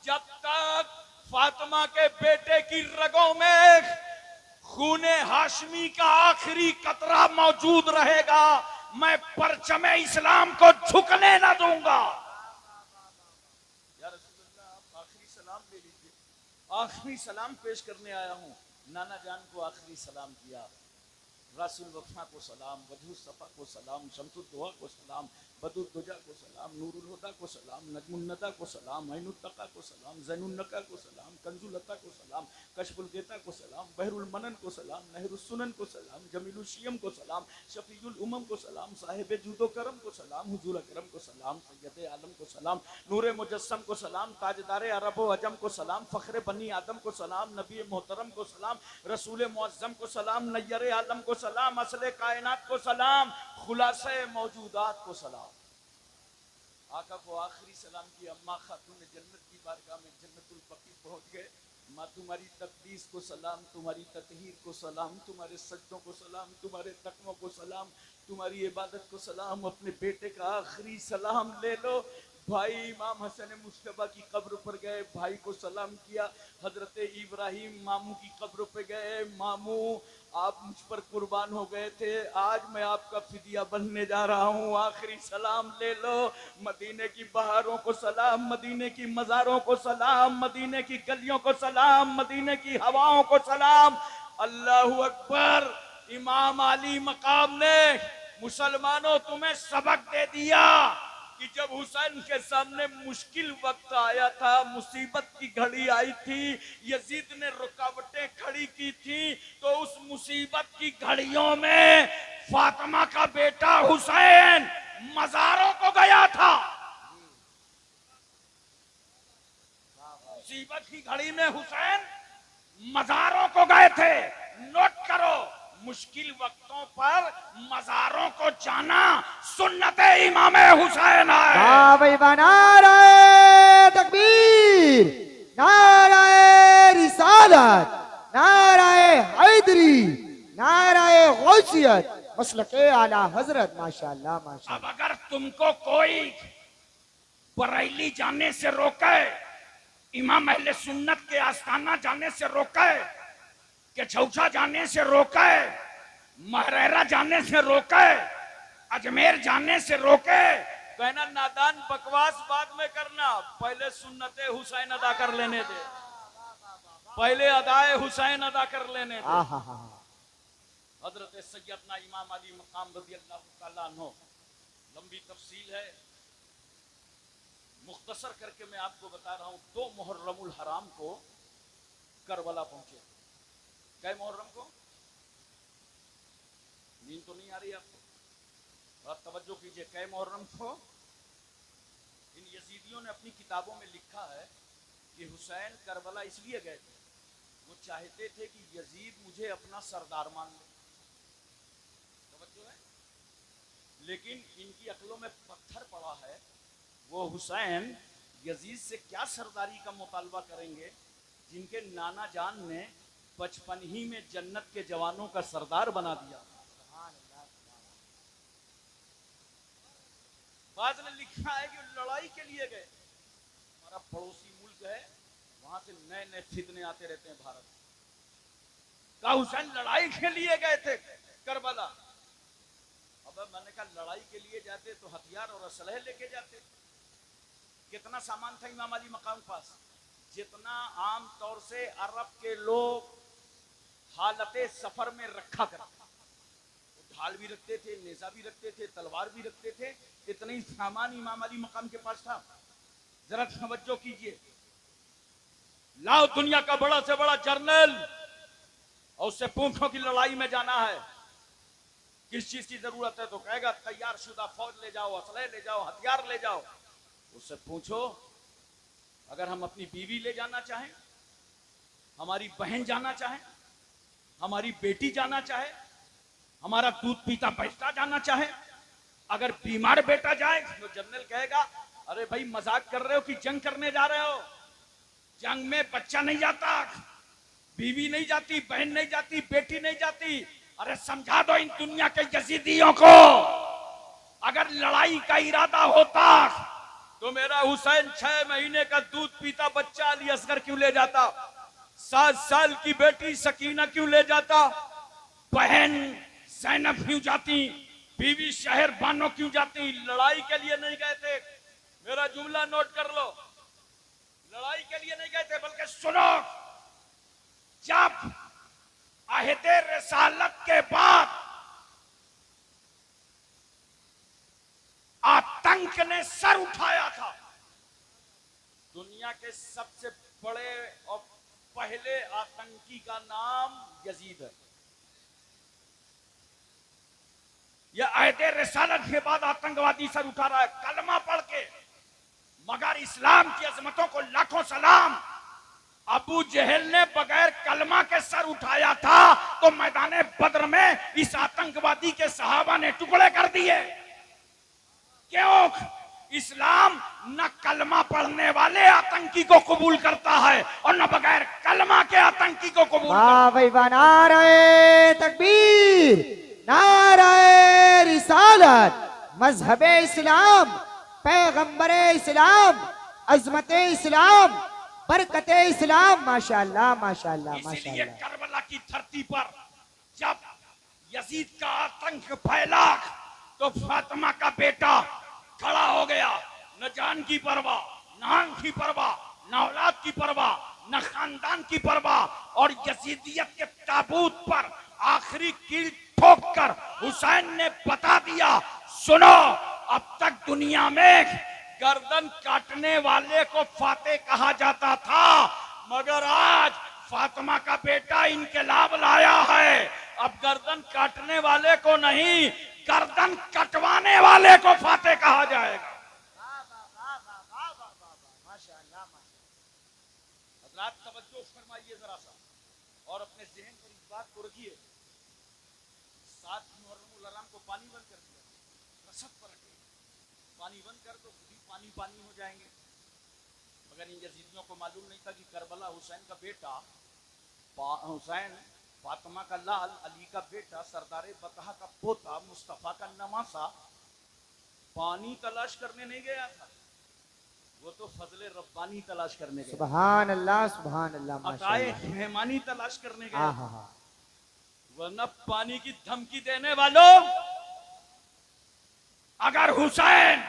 S1: जब तक फातिमा के बेटे की रगों में खूने हाशमी का आखिरी कतरा मौजूद रहेगा, मैं परचमे इस्लाम को झुकने न दूंगा। या रसूलुल्लाह, आप आखिरी सलाम ले लीजिए। आखिरी सलाम पेश करने आया हूं। नाना जान को आखिरी सलाम किया, रासुल वफा को सलाम, वजू सफा को सलाम, शमसुद दुआ को सलाम, बदुल दुजा को सलाम, नूरुल हुदा को सलाम, नजमुन नदा को सलाम, ऐनुल तका को सलाम, ज़ैनुन नका को सलाम, कंजुल अता को सलाम, कशफुल गेता को सलाम, बहरुल मनन को सलाम, नहरुल सुनन को सलाम, जमीलुल शियम को सलाम, शफीउल उमम को सलाम, साहिब जूदो करम को सलाम, हुजूर अकरम को सलाम, सैयद आलम को सलाम, नूरे मुजस्सम को सलाम, ताजदार अरब व अजम को सलाम, फखरे बनी आदम को सलाम, नबी मोहतरम को सलाम, रसूल मुअज्जम को सलाम, नय्यर आलम को सलाम, असले कायनात को सलाम, खुलासे मौजूदात को सलाम। आका को आखिरी सलाम की। अम्मा खातून जन्नत की बारगाह में जन्नतुल बकी पहुंच गए। माँ, तुम्हारी तकदीस को सलाम, तुम्हारी ततहीर को सलाम, तुम्हारे सज्दों को सलाम, तुम्हारे तकवों को सलाम, तुम्हारी इबादत को सलाम। अपने बेटे का आखिरी सलाम ले लो। भाई इमाम हसन मुस्तफा की कब्र पर गए, भाई को सलाम किया। हजरत इब्राहिम मामू की कब्र पर गए, मामू आप मुझ पर कुर्बान हो गए थे, आज मैं आपका फिदिया बनने जा रहा हूँ, आखिरी सलाम ले लो। मदीने की बहारों को सलाम, मदीने की मज़ारों को सलाम, मदीने की गलियों को सलाम, मदीने की हवाओं को सलाम। अल्लाहु अकबर। इमाम अली मकाम ने मुसलमानों तुम्हें सबक दे दिया कि जब हुसैन के सामने मुश्किल वक्त आया था, मुसीबत की घड़ी आई थी, यजीद ने रुकावटें खड़ी की थी, तो उस मुसीबत की घड़ियों में फातिमा का बेटा हुसैन मज़ारों को गया था। मुसीबत की घड़ी में हुसैन मज़ारों को गए थे। नोट करो, मुश्किल वक्तों पर मज़ारों को जाना सुन्नत इमाम हुसैन है।
S2: वाह भाई वाह, नाराए तकबीर, नाराए रिसालत, नाराए हैदरी, नाराए गौसियत, मसलके आला हजरत। माशाअल्लाह माशाअल्लाह।
S1: अब अगर तुमको कोई बरेली जाने से रोके, इमाम अहले सुन्नत के आस्थाना जाने से रोके, के छौछा जाने से रोके, महरेरा जाने से रोके, अजमेर जाने से रोके, कहना नादान बकवास बाद में करना, पहले सुन्नते हुसैन अदा कर लेने दे, पहले अदाए हुसैन अदा कर लेने दे। हजरत सैयदना इमाम अली मकाम रज़ी अल्लाह तआला अन्हु, लंबी तफसील है, मुख्तसर करके मैं आपको बता रहा हूं। 2 मुहर्रमुल हराम को करबला पहुंचे। कै मुहर्रम को? नींद तो नहीं आ रही आपको? थोड़ा तवज्जो कीजिए। कै मुहर्रम को? इन यजीदियों ने अपनी किताबों में लिखा है कि हुसैन करबला इसलिए गए थे, वो चाहते थे कि यजीद मुझे अपना सरदार मान ले। तवज्जो है? लेकिन इनकी अक्लों में पत्थर पड़ा है। वो हुसैन यजीद से क्या सरदारी का मुतालबा करेंगे जिनके नाना जान ने बचपन ही में जन्नत के जवानों का सरदार बना दिया। बाद ने लिखा है कि लड़ाई के लिए गए। हमारा पड़ोसी मुल्क है, वहां से नए नए फितने आते रहते हैं भारत। का हुसैन लड़ाई के लिए गए थे करबला। अब मैंने कहा लड़ाई के लिए जाते तो हथियार और असलहे लेके जाते। कितना सामान था इमाम अली मकाम के पास? जितना आम तौर से अरब के लोग हालते सफर में रखा करते, ढाल भी रखते थे, नेजा भी रखते थे, तलवार भी रखते थे। इतना ही सामान इमाम अली मकाम के पास था। जरा तवज्जो कीजिए। लाओ दुनिया का बड़ा से बड़ा जर्नल और उससे पूछो कि लड़ाई में जाना है, किस चीज की जरूरत है, तो कहेगा तैयार शुदा फौज ले जाओ, असलहे ले जाओ, हथियार ले जाओ। उससे पूछो अगर हम अपनी बीवी ले जाना चाहें, हमारी बहन जाना चाहे, हमारी बेटी जाना चाहे, हमारा दूध पीता बच्चा जाना चाहे, अगर बीमार बेटा जाए तो जनरल कहेगा अरे भाई मजाक कर रहे हो कि जंग करने जा रहे हो? जंग में बच्चा नहीं जाता, बीवी नहीं जाती, बहन नहीं जाती, बेटी नहीं जाती। अरे समझा दो इन दुनिया के यजीदियों को, अगर लड़ाई का इरादा होता तो मेरा हुसैन 6 महीने का दूध पीता बच्चा अली असगर क्यों ले जाता? 7 साल की बेटी सकीना क्यों ले जाता? बहन ज़ैनब क्यों जाती? बीवी शहर बानो क्यों जाती? लड़ाई के लिए नहीं गए थे। मेरा जुमला नोट कर लो, लड़ाई के लिए नहीं गए थे, बल्कि सुनो, जब अहदे रिसालत के बाद आतंक ने सर उठाया था, दुनिया के सबसे बड़े और पहले आतंकी का नाम यजीद है। यह अहदे रिसालत के बाद आतंकवादी सर उठा रहा है, कलमा पढ़ के। मगर इस्लाम की अजमतों को लाखों सलाम, अबू जहल ने बगैर कलमा के सर उठाया था तो मैदान बद्र में इस आतंकवादी के सहाबा ने टुकड़े कर दिए। क्यों? इस्लाम न कलमा पढ़ने वाले आतंकी को कबूल करता है और न बगैर कलमा के आतंकी को कबूल करता है।
S2: वाह भाई वाह, नारे तकबीर, नारे रिसालत, मजहबे इस्लाम, पैगंबरे इस्लाम, अजमते इस्लाम, बरकते इस्लाम। माशाअल्लाह माशाअल्लाह
S1: इसलिए
S2: माशाअल्लाह।
S1: करबला की धरती पर जब यजीद का आतंक फैला तो फातिमा का बेटा खड़ा हो गया। न जान की परवाह, न आंख की परवाह, न औलाद की परवाह, न खानदान की परवाह, और यजीदियत के ताबूत पर आखिरी कील ठोक कर हुसैन ने बता दिया, सुनो, अब तक दुनिया में गर्दन काटने वाले को फाते कहा जाता था, मगर आज फातिमा का बेटा इनकलाब लाया है। अब गर्दन काटने वाले को नहीं, गर्दन कटवाने वाले को फाते कहा जाएगा। हज़रात तवज्जो फरमाइए जरा सा और अपने ज़हन पर इस बात को रखिए। साथ मुहर्रमुल हराम को पानी बंद कर दिया, रसद पर रखे, पानी बंद कर दो, खुद ही पानी पानी हो जाएंगे। मगर इन यजीदियों को मालूम नहीं था कि करबला हुसैन का बेटा, हुसैन फातिमा का लाल, अली का बेटा, सरदार बतहा का पोता, मुस्तफा का नवासा पानी तलाश करने नहीं गया था, वो तो फजले रब्बानी तलाश करने गया,
S2: सुभान अल्लाह
S1: अताए
S2: माशाअल्लाह।
S1: मेहमानी तलाश करने गया।
S2: हाँ हाँ हाँ।
S1: वरना पानी की धमकी देने वालों, अगर हुसैन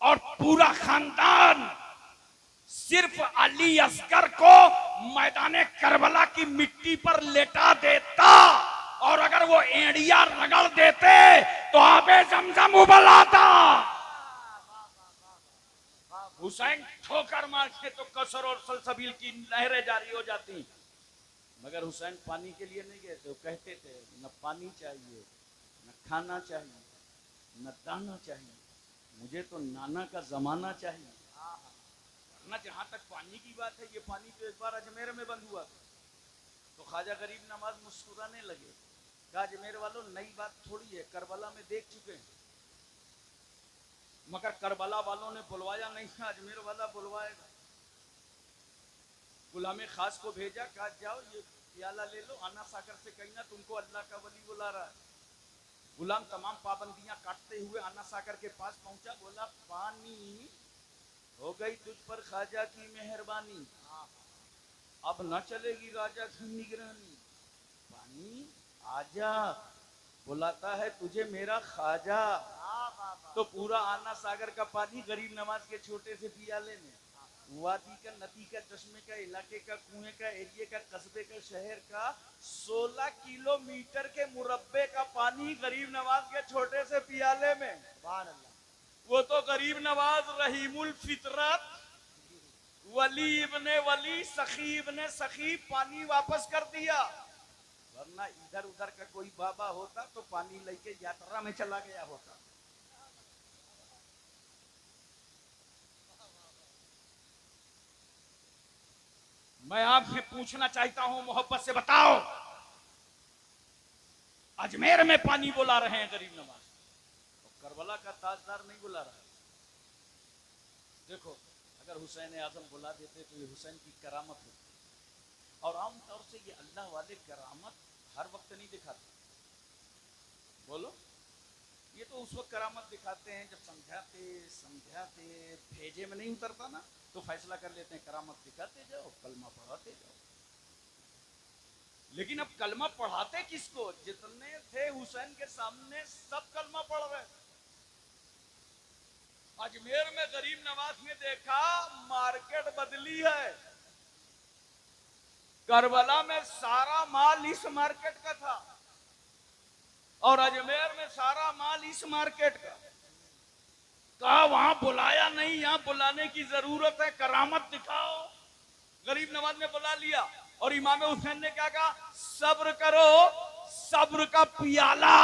S1: और पूरा खानदान सिर्फ अली असगर को मैदान करबला की मिट्टी पर लेटा देता और अगर वो एड़िया रगड़ देते तो आबे जमजम उबल आता। हुसैन ठोकर मारते तो कसर और सलसबील की नहरें जारी हो जाती। मगर हुसैन पानी के लिए नहीं गए थे, वो कहते थे न पानी चाहिए, न खाना चाहिए, न दाना चाहिए, मुझे तो नाना का जमाना चाहिए। न जहां तक पानी की बात है, ये पानी तो एक बार अजमेर में बंद हुआ तो ख्वाजा गरीब नवाज मुस्कुराने लगे, कहा अजमेर वालों नई बात थोड़ी है, करबला में देख चुके हैं। मगर करबला वालों ने बुलवाया नहीं था, अजमेर वाला बुलवाएगा। गुलाम खास को भेजा, कहा जाओ ये प्याला ले लो, आना सागर से कहीं ना तुमको अल्लाह का वली बुला रहा है। गुलाम तमाम पाबंदियां काटते हुए आना सागर के पास पहुंचा, बोला पानी हो गई तुझ पर ख्वाजा की मेहरबानी, अब न चलेगी राजा की निगरानी, पानी आजा, बुलाता है तुझे मेरा ख्वाजा। तो पूरा आना सागर का पानी गरीब नवाज के छोटे से पियाले में, वादी का, नदी का, चश्मे का, इलाके का, कुएं का, एरिए का, कस्बे का, शहर का 16 किलोमीटर के मुरब्बे का पानी गरीब नवाज के छोटे से पियाले में। वो तो गरीब नवाज रहीमुल फितरत, वली इब्ने वली, सखी इब्ने सखी, पानी वापस कर दिया। वरना इधर उधर का कोई बाबा होता तो पानी लेके यात्रा में चला गया होता। मैं आपसे पूछना चाहता हूं, मोहब्बत से बताओ, अजमेर में पानी बुला रहे हैं गरीब नवाज, तो करबला का ताजदार नहीं बुला रहा है। देखो, अगर हुसैन आजम बुला देते तो ये हुसैन की करामत होती, और आमतौर से ये अल्लाह वाले करामत हर वक्त नहीं दिखाते। बोलो, ये तो उस वक्त करामत दिखाते हैं जब समझाते भेजे में नहीं उतरता ना, तो फैसला कर लेते हैं करामत दिखाते जाओ, कलमा पढ़ाते जाओ। लेकिन अब कलमा पढ़ाते किसको? जितने थे हुसैन के सामने सब कलमा पढ़ रहे। अजमेर में गरीब नवाज ने देखा मार्केट बदली है, करबला में सारा माल इस मार्केट का था और अजमेर में सारा माल इस मार्केट का। कहा वहां बुलाया नहीं, यहां बुलाने की जरूरत है, करामत दिखाओ। गरीब नवाज ने बुला लिया और इमाम हुसैन ने क्या कहा? सब्र करो, सब्र का पियाला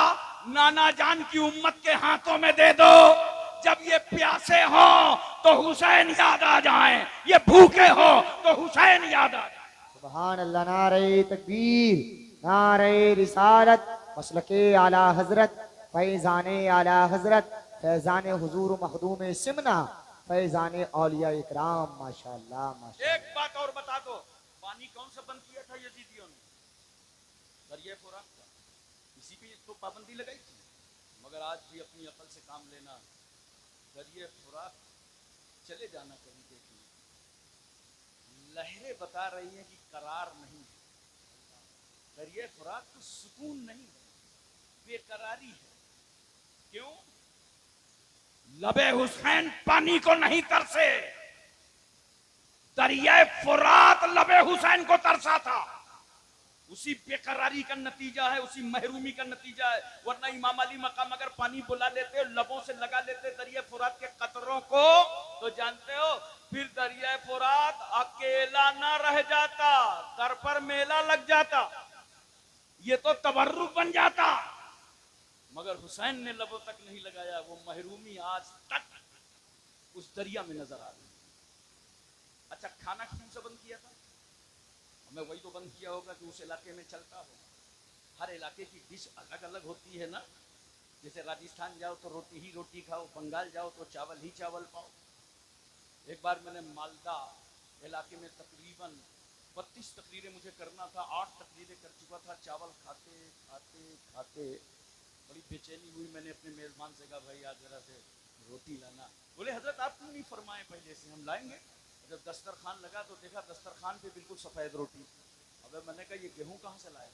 S1: नाना जान की उम्मत के हाथों में दे दो। जब ये प्यासे हो तो हुसैन याद आ जाए, ये भूखे हो तो हुसैन याद आ जाए।
S2: सुभान अल्लाह, नारे तकबीर, नारे रिसालत, मसलके आला हजरत, फैजाने आला हजरत, फैजाने हुजूर मखदूम सिमना, फैजाने औलिया इकराम, माशाअल्लाह माशाअल्लाह।
S1: एक बात और बता दो, पानी कौन सा बंद किया था यजीदियों ने? दरिया फुरात का, इसी पे तो पाबंदी लगाई थी। मगर आज भी अपनी अकल से काम लेना, दरिया फुरात चले जाना कहीं देखिए, लहरें बता रही हैं कि करार नहीं है। दरिया फुरात तो सुकून नहीं है, बेकरारी है। क्यों? लबे हुसैन पानी को नहीं तरसे, दरिया फुरात लबे हुसैन को तरसा था। उसी बेकरारी का नतीजा है, उसी महरूमी का नतीजा है। वरना इमाम अली मकाम अगर पानी बुला लेते, लबों से लगा लेते दरिया फुरात के कतरों को, तो जानते हो फिर दरिया फुरात अकेला ना रह जाता, दर पर मेला लग जाता, ये तो तबर्रुक बन जाता। मगर हुसैन ने लबों तक नहीं लगाया, वो महरूमी आज तक उस दरिया में नजर आ रही। अच्छा, खाना कौन सा बंद किया था? हमें वही तो बंद किया होगा कि उस इलाके में चलता हो। हर इलाके की डिश अलग अलग होती है ना। जैसे राजस्थान जाओ तो रोटी ही रोटी खाओ, बंगाल जाओ तो चावल ही चावल पाओ। एक बार मैंने मालदा इलाके में तकरीबन 32 तकरीरें मुझे करना था, 8 तकरीरें कर चुका था। चावल खाते खाते खाते बड़ी बेचैनी हुई। मैंने अपने मेज़बान से कहा, भाई आज जरा से रोटी लाना। बोले हजरत आप क्यों नहीं फरमाए पहले से, हम लाएंगे। जब दस्तरखान लगा तो देखा दस्तरखान पे बिल्कुल सफ़ेद रोटी। अब मैंने कहा ये गेहूँ कहाँ से लाए,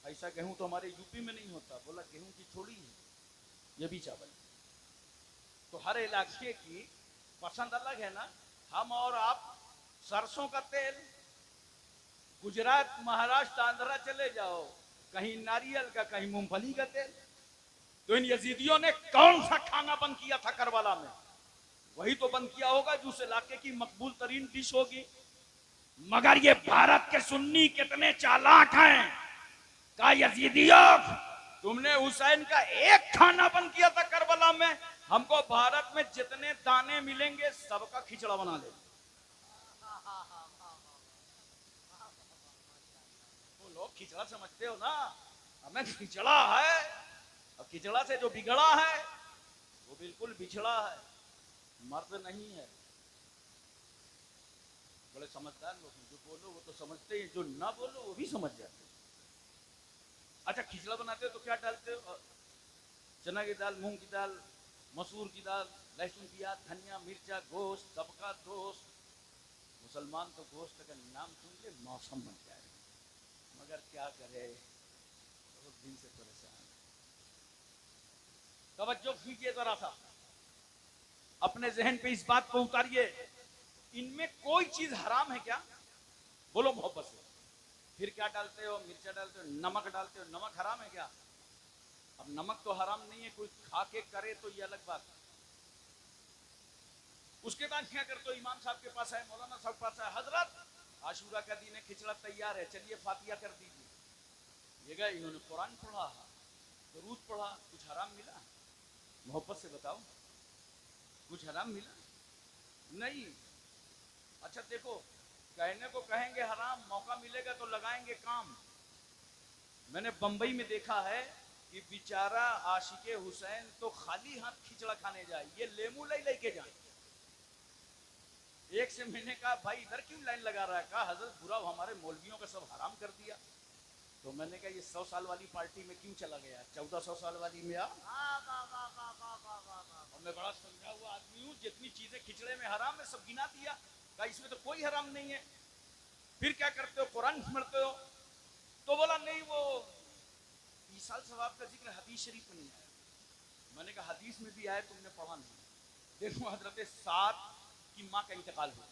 S1: ऐसा गेहूँ तो हमारे यूपी में नहीं होता। बोला गेहूँ की थोड़ी है, ये भी चावल। तो हर इलाके की पसंद अलग है ना। हम और आप सरसों का तेल, गुजरात महाराष्ट्र आंध्रा चले जाओ, कहीं नारियल का कहीं मूंगफली का तेल। तो इन यजीदियों ने कौन सा खाना बंद किया था करबला में, वही तो बंद किया होगा जो उस इलाके की मकबूल तरीन डिश होगी। मगर ये भारत के सुन्नी कितने चालाक हैं। का यजीदियों, तुमने हुसैन का एक खाना बंद किया था करबला में, हमको भारत में जितने दाने मिलेंगे सबका खिचड़ा बना ले। वो लोग खिचड़ा समझते हो ना, हमें खिचड़ा है। अब खिचड़ा से जो बिगड़ा है वो बिल्कुल बिछड़ा है, मर्द नहीं है। बड़े समझदार लोग हैं, जो बोलो वो तो समझते हैं, जो ना बोलो वो भी समझ जाते हैं। अच्छा खिचड़ा बनाते हो तो क्या डालते हो? चना की दाल, मूंग की दाल, मसूर की दाल, लहसुन प्याज धनिया मिर्चा गोश्त, सबका दोस्त। मुसलमान तो गोश्त का नाम सुन के मौसम बन जाए, मगर क्या करे, बहुत दिन से परेशान। तवज्जो कीजिए जरा सा, अपने जहन पे इस बात को उतारिए, इनमें कोई चीज हराम है क्या? बोलो मोहब्बत से। फिर क्या डालते हो? मिर्चा डालते हो, नमक डालते हो, नमक हराम है क्या? अब नमक तो हराम नहीं है, कोई खा के करे तो ये अलग बात है। उसके बाद क्या करते हो? इमाम साहब के पास आए, मौलाना साहब के पास आए, हजरत आशूरा का दिन है, खिचड़ा तैयार है, चलिए फातिया कर दीजिए। ये गए, इन्होंने कुरान पढ़ा, दरूद पढ़ा, कुछ हराम मिला? मोहब्बत से बताओ, कुछ हराम मिला? नहीं। अच्छा देखो, कहने को कहेंगे हराम, मौका मिलेगा तो लगाएंगे काम। मैंने बंबई में देखा है कि बेचारा आशिके हुसैन तो खाली हाथ खिचड़ा खाने जाए, ये लेमू लेके जाए। एक से मैंने कहा भाई इधर क्यों लाइन लगा रहा है? कहा हजरत बुरा हमारे मौलवियों का सब हराम कर दिया। तो मैंने कहा ये 100 साल वाली पार्टी में क्यों चला गया? 1400 साल वाली में आ। और मैं बड़ा समझा हुआ आदमी हूँ, जितनी चीजें खिचड़े में हराम है सब गिना दिया। कहा इसमें तो कोई हराम नहीं है। फिर क्या करते हो? कुरान पढ़ते हो? तो बोला नहीं, वो ईसाल सवाब का जिक्र हदीस शरीफ में नहीं आया। मैंने कहा हदीस में भी आया, तुमने पढ़ा नहीं। देखो हजरत साद की माँ का इंतकाल हुआ,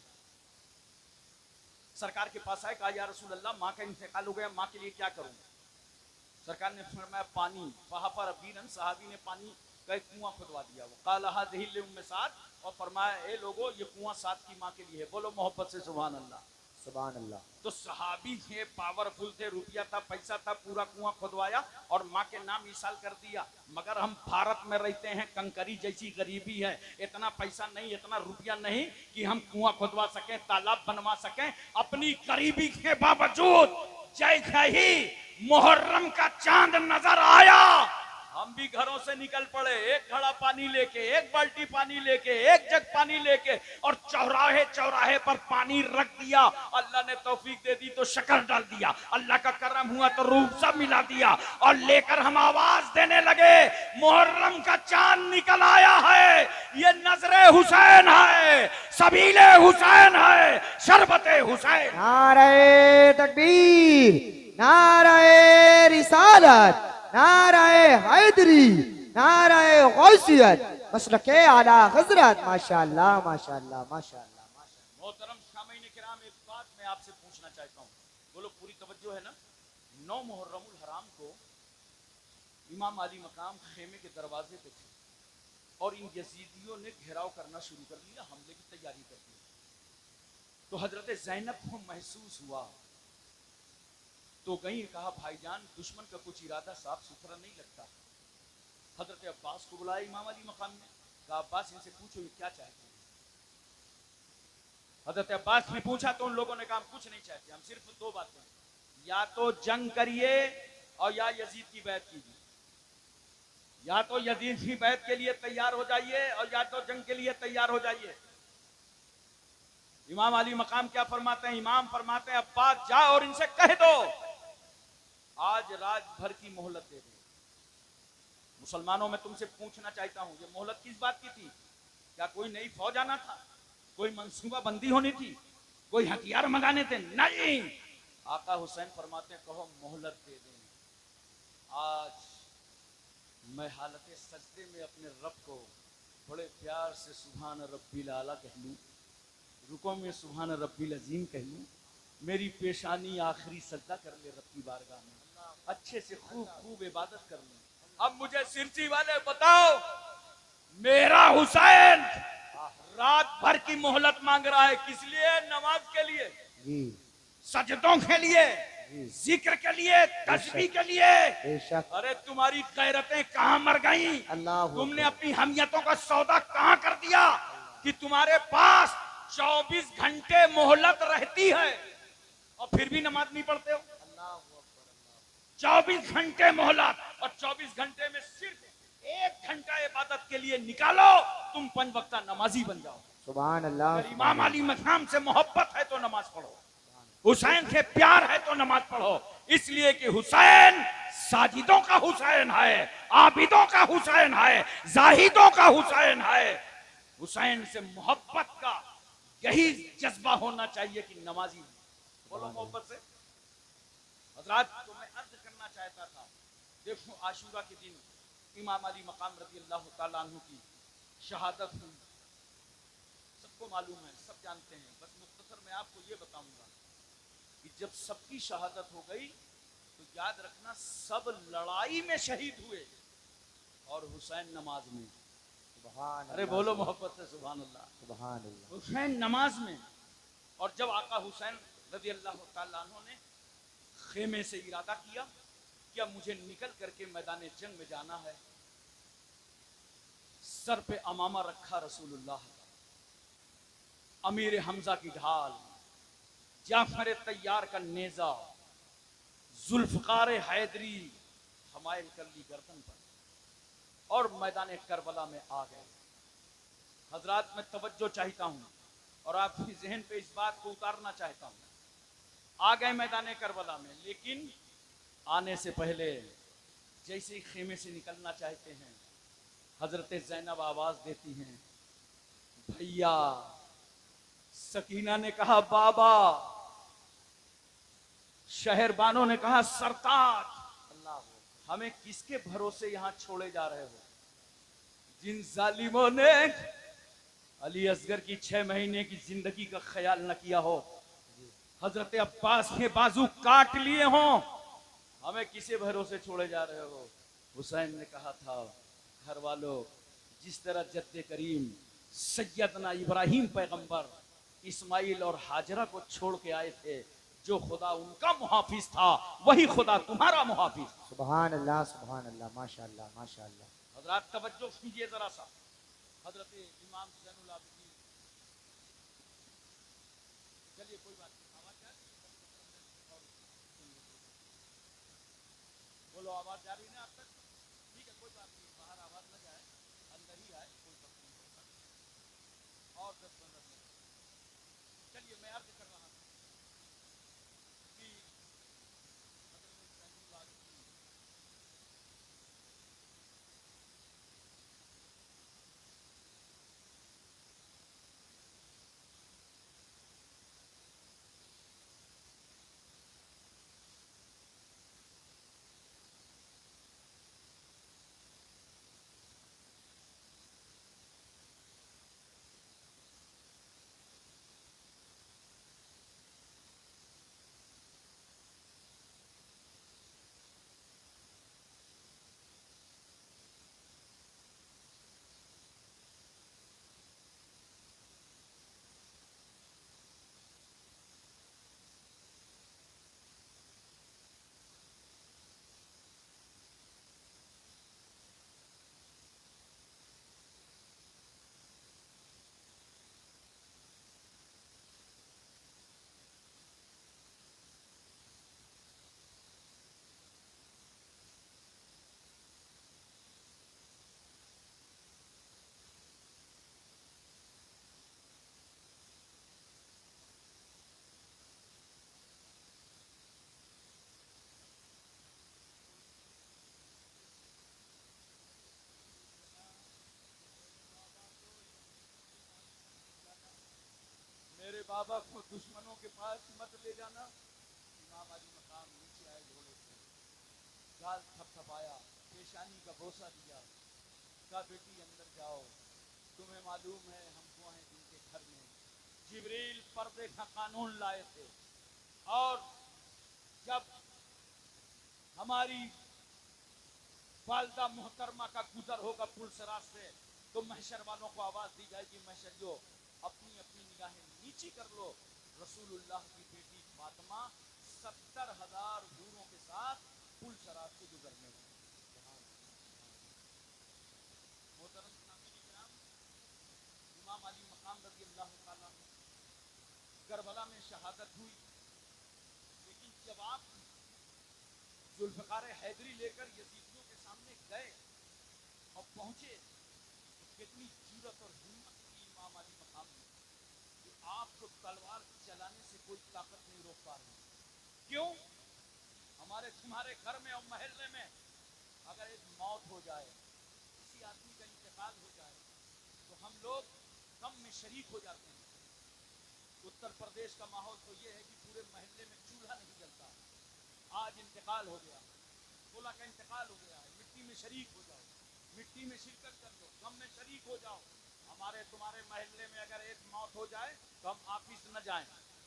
S1: सरकार के पास आए, कहा या रसूल अल्लाह माँ का इंतकाल हो गया, माँ के लिए क्या करूं? सरकार ने फरमाया पानी। वहां पर अबीरन साहबी ने पानी का एक कुआं खुदवा दिया, वो काला हादिल उम्मे साद, और फरमाया ए लोगो ये कुआं साद की माँ के लिए है। बोलो मोहब्बत से सुभान अल्लाह,
S2: सुभान अल्लाह।
S1: तो सहाबी थे, पावरफुल थे, रुपया था, पैसा था, पूरा कुआं खुदवाया और माँ के नाम इसाल कर दिया। मगर हम भारत में रहते हैं, कंकरी जैसी गरीबी है, इतना पैसा नहीं, इतना रुपया नहीं कि हम कुआं खुदवा सकें, तालाब बनवा सकें। अपनी गरीबी के बावजूद जैसे ही मुहर्रम का चांद नजर आया, हम भी घरों से निकल पड़े, एक घड़ा पानी लेके, एक बाल्टी पानी लेके, एक जग पानी लेके, और चौराहे चौराहे पर पानी रख दिया। अल्लाह ने तौफीक दे दी तो शक्कर डाल दिया, अल्लाह का करम हुआ तो रूह सब मिला दिया, और लेकर हम आवाज देने लगे मुहर्रम का चांद निकल आया है, ये नजरे हुसैन है, सबीले हुसैन है, शरबते हुसैन।
S2: नारे तकबीर, नारे रिसालत, नाराए हैदरी, नाराए गौसियत, मसलके आला हजरत। माशाअल्लाह माशाअल्लाह माशाअल्लाह माशाअल्लाह।
S1: मोहतरम सामीन किराम, एक बात मैं आपसे पूछना चाहता हूँ, बोलो पूरी तवज्जो है ना। 9 मुहर्रमुल हराम को इमाम अली मकाम खेमे के दरवाजे पे थे, और इन यजीदियों ने घेराव करना शुरू कर दिया, हमले की तैयारी कर दी। तो हजरत ज़ैनब को महसूस हुआ, तो गई, कहा भाईजान दुश्मन का कुछ इरादा साफ सुथरा नहीं लगता। हजरत अब्बास को बुलाया इमाम अली मकाम ने, कहा अब्बास इनसे पूछो ये क्या चाहते हैं। हजरत अब्बास ने पूछा तो उन लोगों ने कहा हम कुछ नहीं चाहते, हम सिर्फ 2 बातें, या तो जंग करिए और या यजीद की बैत कीजिए। या तो यजीद की बैत के लिए तैयार हो जाइए और या तो जंग के लिए तैयार हो जाइए। इमाम अली मकाम क्या फरमाते हैं? इमाम फरमाते हैं अब्बास जा और इनसे कह दो आज रात भर की मोहलत दे दे। मुसलमानों में तुमसे पूछना चाहता हूं, ये मोहलत किस बात की थी? क्या कोई नई फौज आना था? कोई मंसूबा बंदी होनी थी? कोई हथियार मंगाने थे? नहीं। आका हुसैन फरमाते हैं कहो मोहलत दे दें। आज मैं हालत सजदे में अपने रब को बड़े प्यार से सुभान रब्बिल आला कह लूं, रुको में सुभान रब्बिल अजीम कह लूं, मेरी पेशानी आखिरी सजदा कर ले रब की बारगाह में, अच्छे से खूब खूब इबादत कर लूं। अब मुझे सिरसी वाले बताओ, मेरा हुसैन रात भर की मोहलत मांग रहा है, किस लिए? नमाज के लिए, सजदों के लिए, जिक्र के लिए, तस्बीह के लिए। अरे तुम्हारी गैरतें कहां मर गई? तुमने अपनी हमियतों का सौदा कहां कर दिया कि तुम्हारे पास 24 घंटे मोहलत रहती है और फिर भी नमाज नहीं पढ़ते हो? 24 घंटे मोहलत और 24 घंटे में सिर्फ 1 घंटा इबादत के लिए निकालो, तुम 5 वक्ता नमाजी बन जाओ।
S2: सुभान अल्लाह।
S1: अगर इमाम अली मकाम से मोहब्बत है तो नमाज पढ़ो, हुसैन से प्यार है तो नमाज पढ़ो, इसलिए कि हुसैन साजिदों का हुसैन है, आबिदों का हुसैन है, जाहिदों का हुसैन है। हुसैन से मोहब्बत का यही जज्बा होना चाहिए कि नमाजी बोलो मोहब्बत से। हजरात तो मैं अर्ज करना चाहता था, देखो आशूरा के दिन इमाम अली मकाम रज़ी अल्लाह तआला अन्हु की शहादत हुई, सबको मालूम है, सब जानते हैं। बस मुख्तसर मैं आपको ये बताऊंगा कि जब सबकी शहादत हो गई तो याद रखना सब लड़ाई में शहीद हुए और हुसैन नमाज में। अरे बोलो मोहब्बत से सुभान अल्लाह।
S2: सुभान अल्लाह।
S1: हुसैन नमाज में। और जब आका हुसैन रज़ी अल्लाह तआला अन्हु ने खेमे से इरादा किया कि अब मुझे निकल करके मैदान जंग में जाना है, सर पे अमामा रखा रसूलुल्लाह, अमीर हमजा की ढाल, जाफर तैयार का नेजा, जुल्फकार हैदरी हमायल कर ली गर्दन पर और मैदान करबला में आ गए। हजरात मैं तवज्जो चाहता हूं और आपके जहन पे इस बात को उतारना चाहता हूं। आ गए मैदान करबला में, लेकिन आने से पहले जैसे ही खेमे से निकलना चाहते हैं, हजरत ज़ैनब आवाज देती हैं भैया। सकीना ने कहा बाबा, शहरबानों ने कहा सरताज, हमें किसके भरोसे यहां छोड़े जा रहे हो? जिन जालिमों ने अली असगर की 6 महीने की जिंदगी का ख्याल न किया हो, हजरत अब्बास के बाजू काट लिए हों, हमें किसे भरोसे छोड़े जा रहे हो? हुसैन ने कहा था घर वालों, जिस तरह जद्दे करीम सैयदना इब्राहिम पैगंबर इस्माइल और हाजरा को छोड़ के आए थे, जो खुदा उनका मुहाफिज था वही खुदा तुम्हारा मुहाफिज।
S2: सुभान अल्लाह, सुभान अल्लाह, माशाअल्लाह, माशाअल्लाह।
S1: हजरत तवज्जो कीजिए जरा सा। हजरत इमाम ज़ैनुल आबिदीन, चलिए कोई बात नहीं, आवाज जा रही है? बोलो आवाज जा रही है ना आप तक? ठीक है, कोई बात नहीं, बाहर आवाज न जाए, अंदर ही आए, कोई फर्क नहीं पड़ता। और 10-15 मिनट चलिए, मैं अर्ज कर रहा था कि हजरत ज़ैनुल आबिदीन सहाबा को दुश्मनों के पास मत ले जाना। इमाम अली मकाम नीचे आए घोड़े से, गाल थपथपाया, पेशानी का बोसा दिया, कहा बेटी अंदर जाओ, तुम्हें मालूम है हम को हैं जिनके घर में जिब्रील पर्दे का कानून लाए थे, और जब हमारी वालदा मोहतरमा का गुजर होगा पुल सराज से, तो महशर वालों को आवाज दी जाएगी, महशरियों अपनी अपनी निगाहें नीची कर लो, रसूलुल्लाह की बेटी फातिमा 70,000 हूरों के साथ पुल सराज से गुजरने वाली। मोहतरम नाज़रीन किराम, इमाम अली मकाम रज़ी अल्लाह तआला करबला में शहादत हुई, लेकिन जब आप जुल्फ़िकार हैदरी लेकर यजीदियों के सामने गए और पहुंचे, तो कितनी जुर्रत और हिम्मत थी इमाम अली मकाम में कि आपको तलवार चलाने से कोई ताकत नहीं रोक पा रही। क्यों? हमारे तुम्हारे घर में और महल्ले में अगर एक मौत हो जाए, किसी आदमी का इंतकाल हो जाए, तो हम लोग गम में शरीक हो जाते हैं। उत्तर प्रदेश का माहौल तो ये है कि पूरे महल्ले में चूल्हा नहीं जलता। आज इंतकाल हो गया, फुला का इंतकाल हो गया है, मिट्टी में शरीक हो जाओ, मिट्टी में शिरकत कर लो, गम में शरीक हो जाओ। हमारे तुम्हारे महल्ले में अगर एक मौत हो जाए तो हम ऑफिस न जाएं,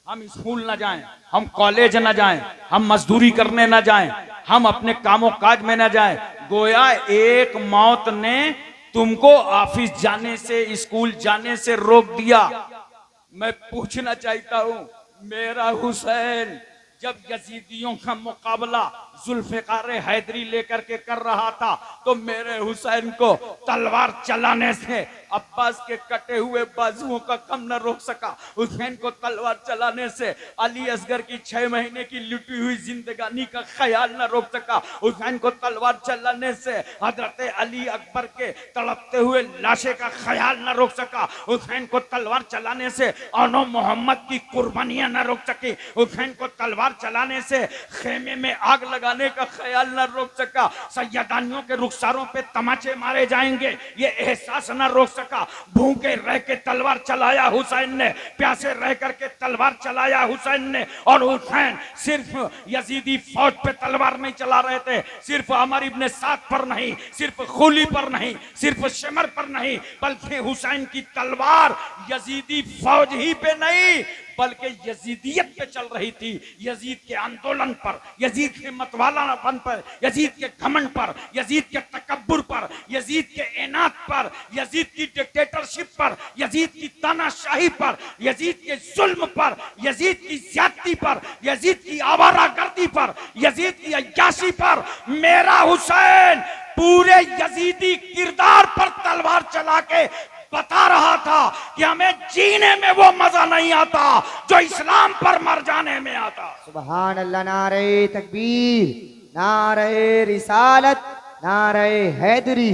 S1: हम स्कूल न जाएं, हम कॉलेज न जाएं, हम मजदूरी करने न जाएं, हम अपने कामों काज में न जाएं। गोया एक मौत ने तुमको ऑफिस जाने से, स्कूल जाने से रोक दिया। मैं पूछना चाहता हूं, मेरा हुसैन जब यजीदियों का मुकाबला जुल्फ़िकार हैदरी लेकर के कर रहा था, तो मेरे हुसैन को तलवार चलाने से अब्बास के कटे हुए बाजुओं का कम न रोक सका। हुसैन को तलवार चलाने से अली असगर की 6 महीने की लुटी हुई जिंदगानी का ख्याल न रोक सका। हुसैन को तलवार चलाने से हजरत अली अकबर के तड़पते हुए लाशे का ख्याल न रोक सका। हुसैन को तलवार चलाने से अनो मोहम्मद की कुर्बानियां न रोक सकी। हुसैन को तलवार चलाने से खेमे में आग लगाने का ख्याल न रोक सका। सैयदानियों के रुखसारों पे तमाचे मारे जाएंगे, ये एहसास न रोक सका। भूखे रह के तलवार चलाया हुसैन ने, प्यासे रह करके तलवार चलाया हुसैन ने। और हुसैन सिर्फ यजीदी फौज पे तलवार नहीं चला रहे थे, सिर्फ अमर इब्ने साद पर नहीं, सिर्फ खुली पर नहीं, सिर्फ शमर पर नहीं, बल्कि हुसैन की तलवार यजीदी फौज ही पे नहीं बल्कि यजीदियत पे चल रही थी। यजीद के आंदोलन पर, यजीद के मतवालापन पर, यजीद के घमंड पर, यजीद के तकब्बुर पर, यजीद के इनात पर, यजीद की डिक्टेटरशिप पर, यजीद की तानाशाही पर, यजीद के जुल्म पर, यजीद की ज्यादती पर, यजीद की आवारागर्दी पर, यजीद की अय्याशी पर मेरा हुसैन पूरे यजीदी किरदार पर तलवार चला के बता रहा था कि हमें जीने में वो मजा नहीं आता जो इस्लाम पर मर जाने में आता।
S2: सुभान अल्लाह, नारे तकबीर, नारे रिसालत, नारे हैदरी,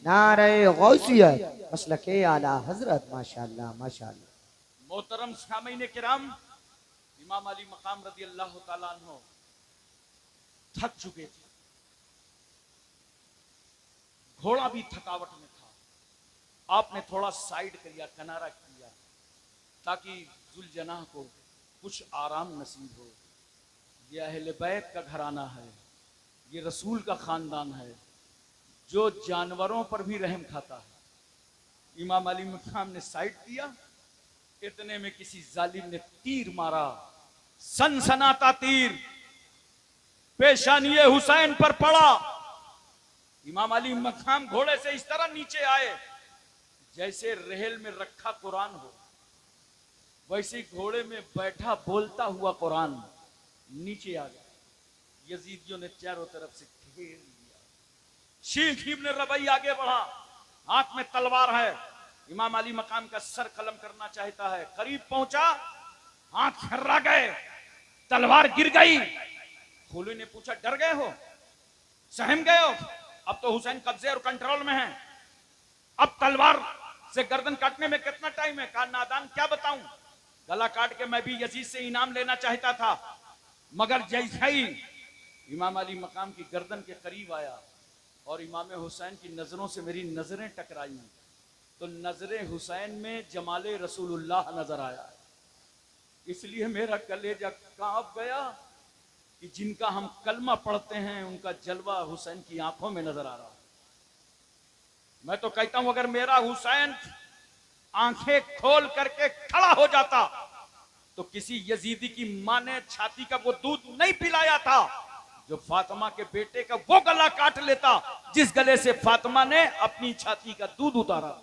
S2: नारे गौसियत, मसलके आला हजरत। माशाअल्लाह माशाअल्लाह।
S1: मोहतरम सामीन किराम, इमाम अली मकाम रज़ी अल्लाह तआला अन्हु थक चुके थे, घोड़ा भी थकावट में था। आपने थोड़ा साइड किया, किनारा किया, ताकि जुलजनाह को कुछ आराम नसीब हो। ये अहले बैत का घराना है, ये रसूल का खानदान है जो जानवरों पर भी रहम खाता है। इमाम अली मकाम ने साइड किया, इतने में किसी जालिम ने तीर मारा, सनसनाता तीर पेशानिए हुसैन पर पड़ा। इमाम अली मकाम घोड़े से इस तरह नीचे आए जैसे रेहल में रखा कुरान हो, वैसे घोड़े में बैठा बोलता हुआ कुरान नीचे आ गया। यजीदियों ने चारों तरफ से घेर लिया। शीख इब्न रबई आगे बढ़ा, हाथ में तलवार है। इमाम अली मकाम का सर कलम करना चाहता है, करीब पहुंचा, हाथ खर्रा गए, तलवार गिर गई। खोलू ने पूछा, डर गए हो, सहम गए हो? अब तो हुसैन कब्जे और कंट्रोल में है, अब तलवार से गर्दन काटने में कितना टाइम है? कहा, नादान क्या बताऊं, गला काट के मैं भी यजीद से इनाम लेना चाहता था, मगर जैसे ही इमाम अली मकाम की गर्दन के करीब आया और इमाम हुसैन की नजरों से मेरी नजरें टकराई, तो नजरे हुसैन में जमाले रसूलुल्लाह नजर आया। इसलिए मेरा कलेजा कांप गया कि जिनका हम कलमा पढ़ते हैं उनका जलवा हुसैन की आंखों में नजर आ रहा है। मैं तो कहता हूं अगर मेरा हुसैन आंखें खोल करके खड़ा हो जाता तो किसी यजीदी की मां ने छाती का वो दूध नहीं पिलाया था जो फातिमा के बेटे का वो गला काट लेता जिस गले से फातिमा ने अपनी छाती का दूध उतारा।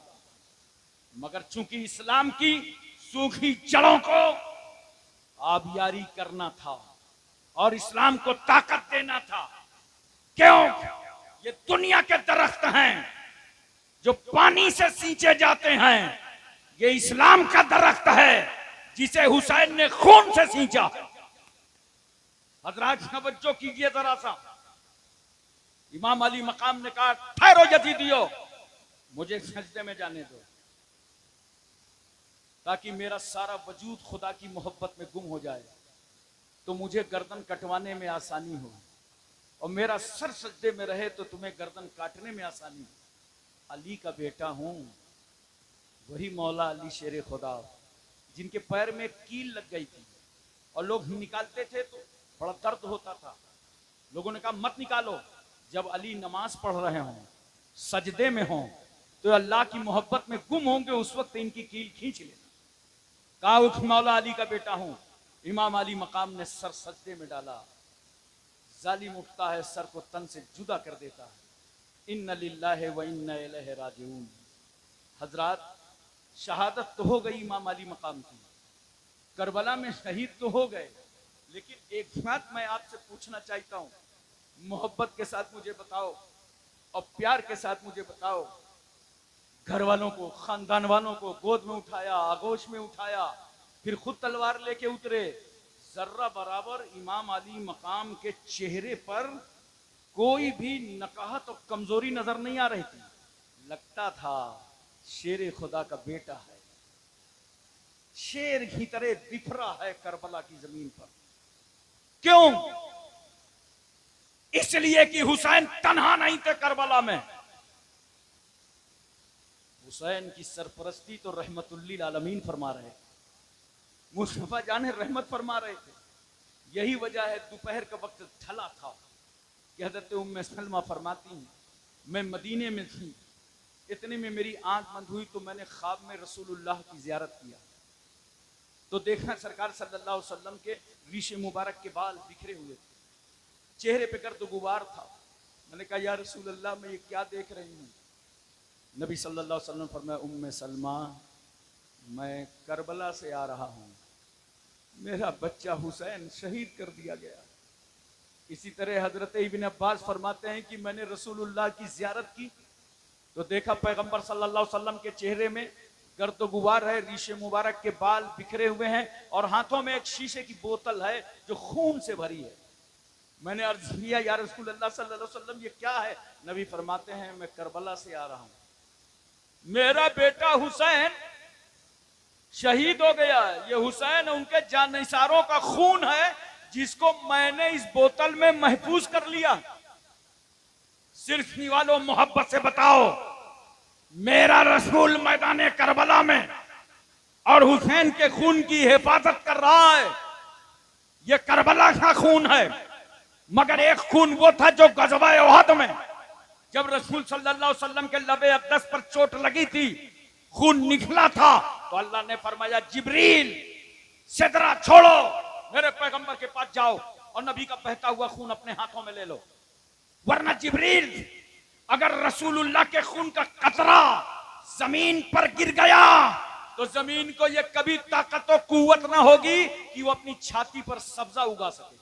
S1: मगर चूंकि इस्लाम की सूखी जड़ों को आबियारी करना था और इस्लाम को ताकत देना था। क्यों? ये दुनिया के दरख्त हैं जो पानी से सींचे जाते हैं, ये इस्लाम का दरख्त है जिसे हुसैन ने खून से सींचा। हजरात तवज्जो कीजिए जरा सा। इमाम अली मकाम ने कहा ठहरो यजीदियो, मुझे सजदे में जाने दो ताकि मेरा सारा वजूद खुदा की मोहब्बत में गुम हो जाए तो मुझे गर्दन कटवाने में आसानी हो, और मेरा सर सजदे में रहे तो तुम्हें गर्दन काटने में आसानी हो। अली का बेटा हूं, वही मौला अली शेर खुदा जिनके पैर में कील लग गई थी और लोग निकालते थे तो बड़ा दर्द होता था। लोगों ने कहा मत निकालो। जब अली नमाज पढ़ रहे हों, सजदे में हों, तो अल्लाह की मोहब्बत में गुम होंगे, उस वक्त इनकी कील खींच लेना। कहा मौला अली का बेटा हूं। इमाम अली मकाम ने सर सजदे में डाला। जालिम उठता है, सर को तन से जुदा कर देता है। इन्ना लिल्लाहि व इन्ना इलैहि राजिऊन। हजरात, शहादत तो हो गई इमाम अली मकाम की, करबला में शहीद तो हो गए, लेकिन एक बात मैं आपसे पूछना चाहता हूं, मोहब्बत के साथ मुझे बताओ और प्यार के साथ मुझे बताओ, घर वालों को, खानदान वालों को गोद में उठाया, आगोश में उठाया, फिर खुद तलवार लेके उतरे, जर्रा बराबर इमाम अली मकाम के चेहरे पर कोई भी नकाहत और कमजोरी नजर नहीं आ रही थी। लगता था शेर खुदा का बेटा है, शेर की तरह बिफरा है करबला की जमीन पर। क्यों? इसलिए कि हुसैन तन्हा नहीं थे करबला में। हुसैन की सरपरस्ती तो रहमतुल्लिल आलमीन फरमा रहे थे, मुस्तफा जान रहमत फरमा रहे थे। यही वजह है दोपहर का वक्त ढला था कि हजरत उम्मे सलमा फरमाती हैं, मैं मदीने में थी, इतने में मेरी आंख बंद हुई तो मैंने ख्वाब में रसूलुल्लाह की जियारत किया तो देखा सरकार सल्लल्लाहु अलैहि वसल्लम के रीशे मुबारक के बाल बिखरे हुए थे, चेहरे पे गर्द गुबार था। मैंने कहा या रसूलल्लाह मैं ये क्या देख रही हूँ? नबी सल्लल्लाहु अलैहि वसल्लम फरमाया, उम्मे सलमा मैं करबला से आ रहा हूँ, मेरा बच्चा हुसैन शहीद कर दिया गया। इसी तरह हजरत इब्न अब्बास फरमाते हैं कि मैंने रसूलुल्लाह की जियारत की तो देखा पैगंबर सल्लल्लाहु अलैहि वसल्लम के चेहरे में गर्द गुबार है, रीशे मुबारक के बाल बिखरे हुए हैं और हाथों में एक शीशे की बोतल है जो खून से भरी है। मैंने अर्ज किया या रसूलुल्लाह सल्लल्लाहु अलैहि वसल्लम ये क्या है? नबी फरमाते हैं मैं करबला से आ रहा हूं, मेरा बेटा हुसैन शहीद हो गया है। ये हुसैन उनके जानिसारों का खून है जिसको मैंने इस बोतल में महफूज कर लिया। सिर्फ वालों मोहब्बत से बताओ, मेरा रसूल मैदान करबला में और हुसैन के खून की हिफाजत कर रहा है। यह करबला का खून है, मगर एक खून वो था जो गज़वा उहद में जब रसूल सल्लल्लाहु अलैहि वसल्लम के लबे अक़दस पर चोट लगी थी, खून निकला था तो अल्लाह ने फरमाया जिब्रील सिदरा छोड़ो, मेरे पैगंबर के पास जाओ और नबी का बहता हुआ खून अपने हाथों में ले लो। वरना जिब्रील अगर रसूलुल्लाह के खून का कतरा जमीन पर गिर गया तो जमीन को यह कभी ताकत और कुव्वत ना होगी कि वो अपनी छाती पर सब्जा उगा सके।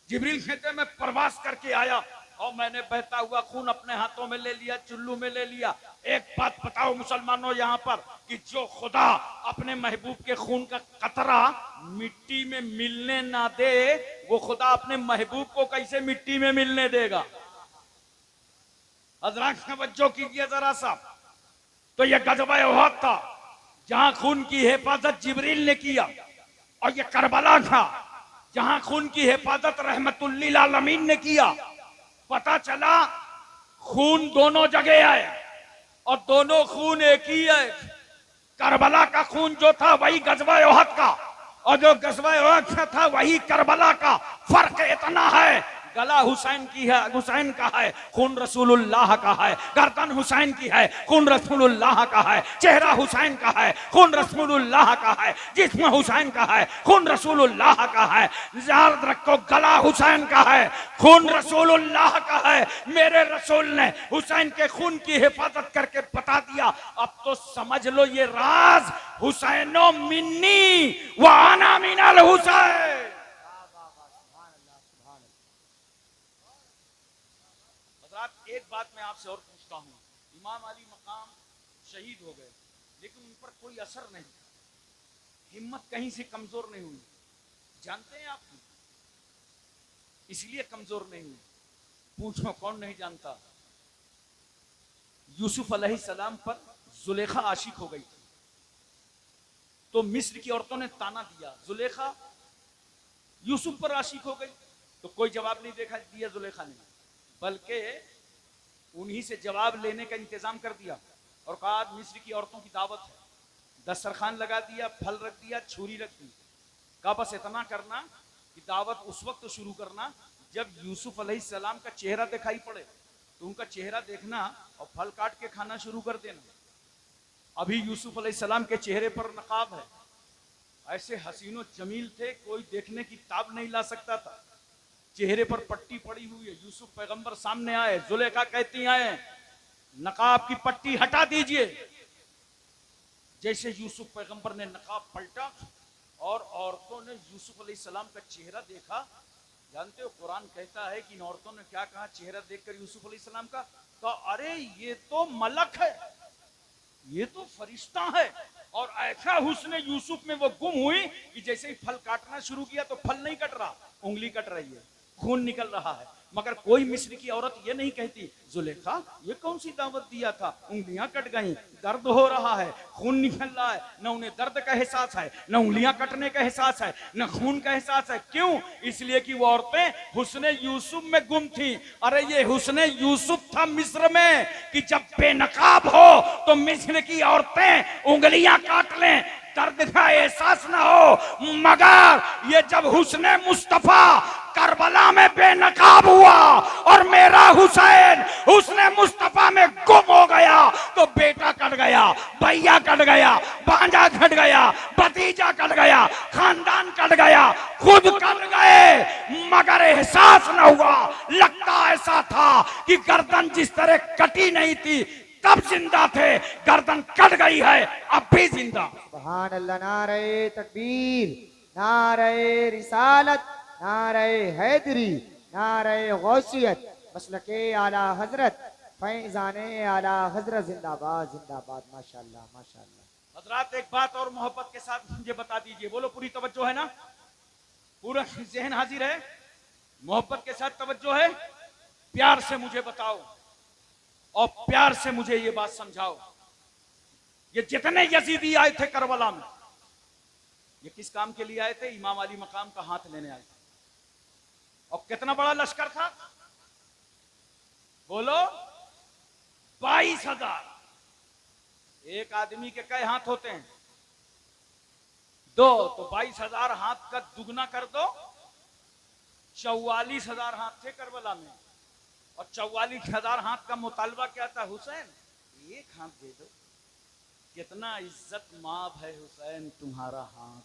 S1: जिब्रील कहते मैं प्रवास करके आया और मैंने बहता हुआ खून अपने हाथों में ले लिया, चुल्लू में ले लिया। एक बात बताओ मुसलमानों यहां पर कि जो खुदा अपने महबूब के खून का कतरा मिट्टी में मिलने ना दे, वो खुदा अपने महबूब को कैसे मिट्टी में मिलने देगा? हजरात तवज्जो कीजिए जरा सा। तो यह गज़वा उहद था जहां खून की हिफाजत जिब्रील ने किया, और यह करबला था जहां खून की हिफाजत रहमतुल्लिल आलमीन ने किया। पता चला खून दोनों जगह है और दोनों खून एक ही है। करबला का खून जो था वही गज़वा उहद का, और जो गज़वा उहद था वही करबला का। फर्क इतना है, गला हुसैन की है, हुसैन का है, खून रसूलुल्लाह का है। गर्दन हुसैन की है, खून रसूलुल्लाह का है। चेहरा हुसैन का है, खून रसूलुल्लाह का है। जिस्म हुसैन का है, खून रसूलुल्लाह का है। याद रखो, गला हुसैन का है, खून रसूलुल्लाह का है। मेरे रसूल ने हुसैन के खून की हिफाजत करके बता दिया। अब तो समझ लो ये राज, हुसैनो मिन्नी व अना मिनल हुसैन। एक बात मैं आपसे और पूछता हूँ, इमाम अली मकाम शहीद हो गए, लेकिन उन पर कोई असर नहीं, हिम्मत कहीं से कमजोर नहीं हुई। जानते हैं आप इसलिए कमजोर नहीं हुई? पूछो, कौन नहीं जानता? यूसुफ अलैहिस्सलाम पर जुलेखा आशिक हो गई थी, तो मिस्र की औरतों ने ताना दिया, जुलेखा यूसुफ पर आशिक हो गई। तो कोई जवाब नहीं दिया जुलेखा ने, बल्कि उन्हीं से जवाब लेने का इंतजाम कर दिया और कहा मिस्र की औरतों की दावत है। दस्तरखान लगा दिया, फल रख दिया, छुरी रख दी। कहा बस इतना करना कि दावत उस वक्त शुरू करना जब यूसुफ अलैहिस्सलाम का चेहरा दिखाई पड़े, तो उनका चेहरा देखना और फल काट के खाना शुरू कर देना। अभी यूसुफ अलैहिस्सलाम के चेहरे पर नकाब है, ऐसे हसीनो जमील थे, कोई देखने की ताब नहीं ला सकता था। चेहरे पर पट्टी पड़ी हुई है। यूसुफ पैगंबर सामने आए, जुलेखा कहती आए नकाब की पट्टी हटा दीजिए। जैसे यूसुफ पैगंबर ने नकाब पलटा और औरतों ने यूसुफ अलैहिस्सलाम का चेहरा देखा। जानते हो कुरान कहता है कि इन औरतों ने क्या कहा चेहरा देखकर यूसुफ अलैहिस्सलाम का? तो अरे ये तो मलक है, ये तो फरिश्ता है। और ऐसा हुस्न यूसुफ में वो गुम हुई कि जैसे ही फल काटना शुरू किया तो फल नहीं कट रहा, उंगली कट रही है, खून निकल रहा है। मगर कोई मिस्र की औरत ये नहीं कहती जुलेखा ये कौन सी दावत दिया था, उंगलियां कट गई, दर्द हो रहा है, खून निकल रहा है। न उन्हें दर्द का एहसास है, न उंगलियां कटने का एहसास है, न खून का एहसास है। क्यों? इसलिए कि वो औरतें हुस्ने यूसुफ में गुम थी। अरे ये हुस्ने यूसुफ था मिस्र में कि जब बेनकाब हो तो मिस्र की औरतें उंगलियां काट लें, दर्द का एहसास ना हो। मगर ये जब हुस्ने मुस्तफा करबला में बेनकाब हुआ और मेरा हुसैन हुस्ने मुस्तफा में गुम हो गया, तो बेटा कट गया, भैया कट गया, भांजा कट गया, भतीजा कट गया, खानदान कट गया, खुद कट गए, मगर एहसास न हुआ। लगता ऐसा था कि गर्दन जिस तरह कटी नहीं थी तब जिंदा थे, गर्दन कट गई है अब भी जिंदा।
S2: सुभान अल्लाह। नारे तकबीर, नारे रिसालत, नारे हैदरी, नारे गौसियत, मसलके आला हजरत, फैजाने आला हजरत, जिंदाबाद जिंदाबाद। माशाअल्लाह माशाअल्लाह।
S1: हजरात एक बात और मोहब्बत के साथ मुझे बता दीजिए, बोलो पूरी तवज्जो है ना, पूरा जहन हाजिर है, मोहब्बत के साथ तवज्जो है, प्यार से मुझे बताओ और प्यार से मुझे ये बात समझाओ, ये जितने यजीदी आए थे करबला में, ये किस काम के लिए आए थे? इमाम अली मकाम का हाथ लेने आए थे। और कितना बड़ा लश्कर था? बोलो 22,000। एक आदमी के कई हाथ होते हैं? 2, तो 22,000 हाथ का दुगना कर दो, 44,000 हाथ थे करबला में। और 44,000 हाथ का मुतालबा क्या था? हुसैन एक हाथ दे दो। कितना इज्जत माब है हुसैन तुम्हारा हाथ,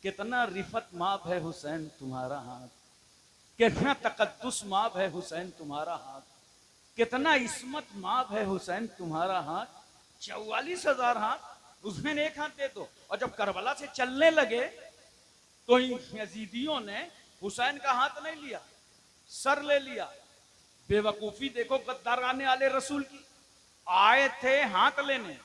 S1: कितना रिफत माब है हुसैन तुम्हारा हाथ, कितना तकद्दुस माब है हुसैन तुम्हारा हाथ, कितना इस्मत माब है हुसैन तुम्हारा हाथ। 44,000 हाथ, हुसैन एक हाथ दे दो। और जब करबला से चलने लगे तो यजीदियों ने हुसैन का हाथ नहीं लिया, सर ले लिया। बेवकूफी देखो गद्दाराने वाले रसूल की। आए थे हाथ लेने,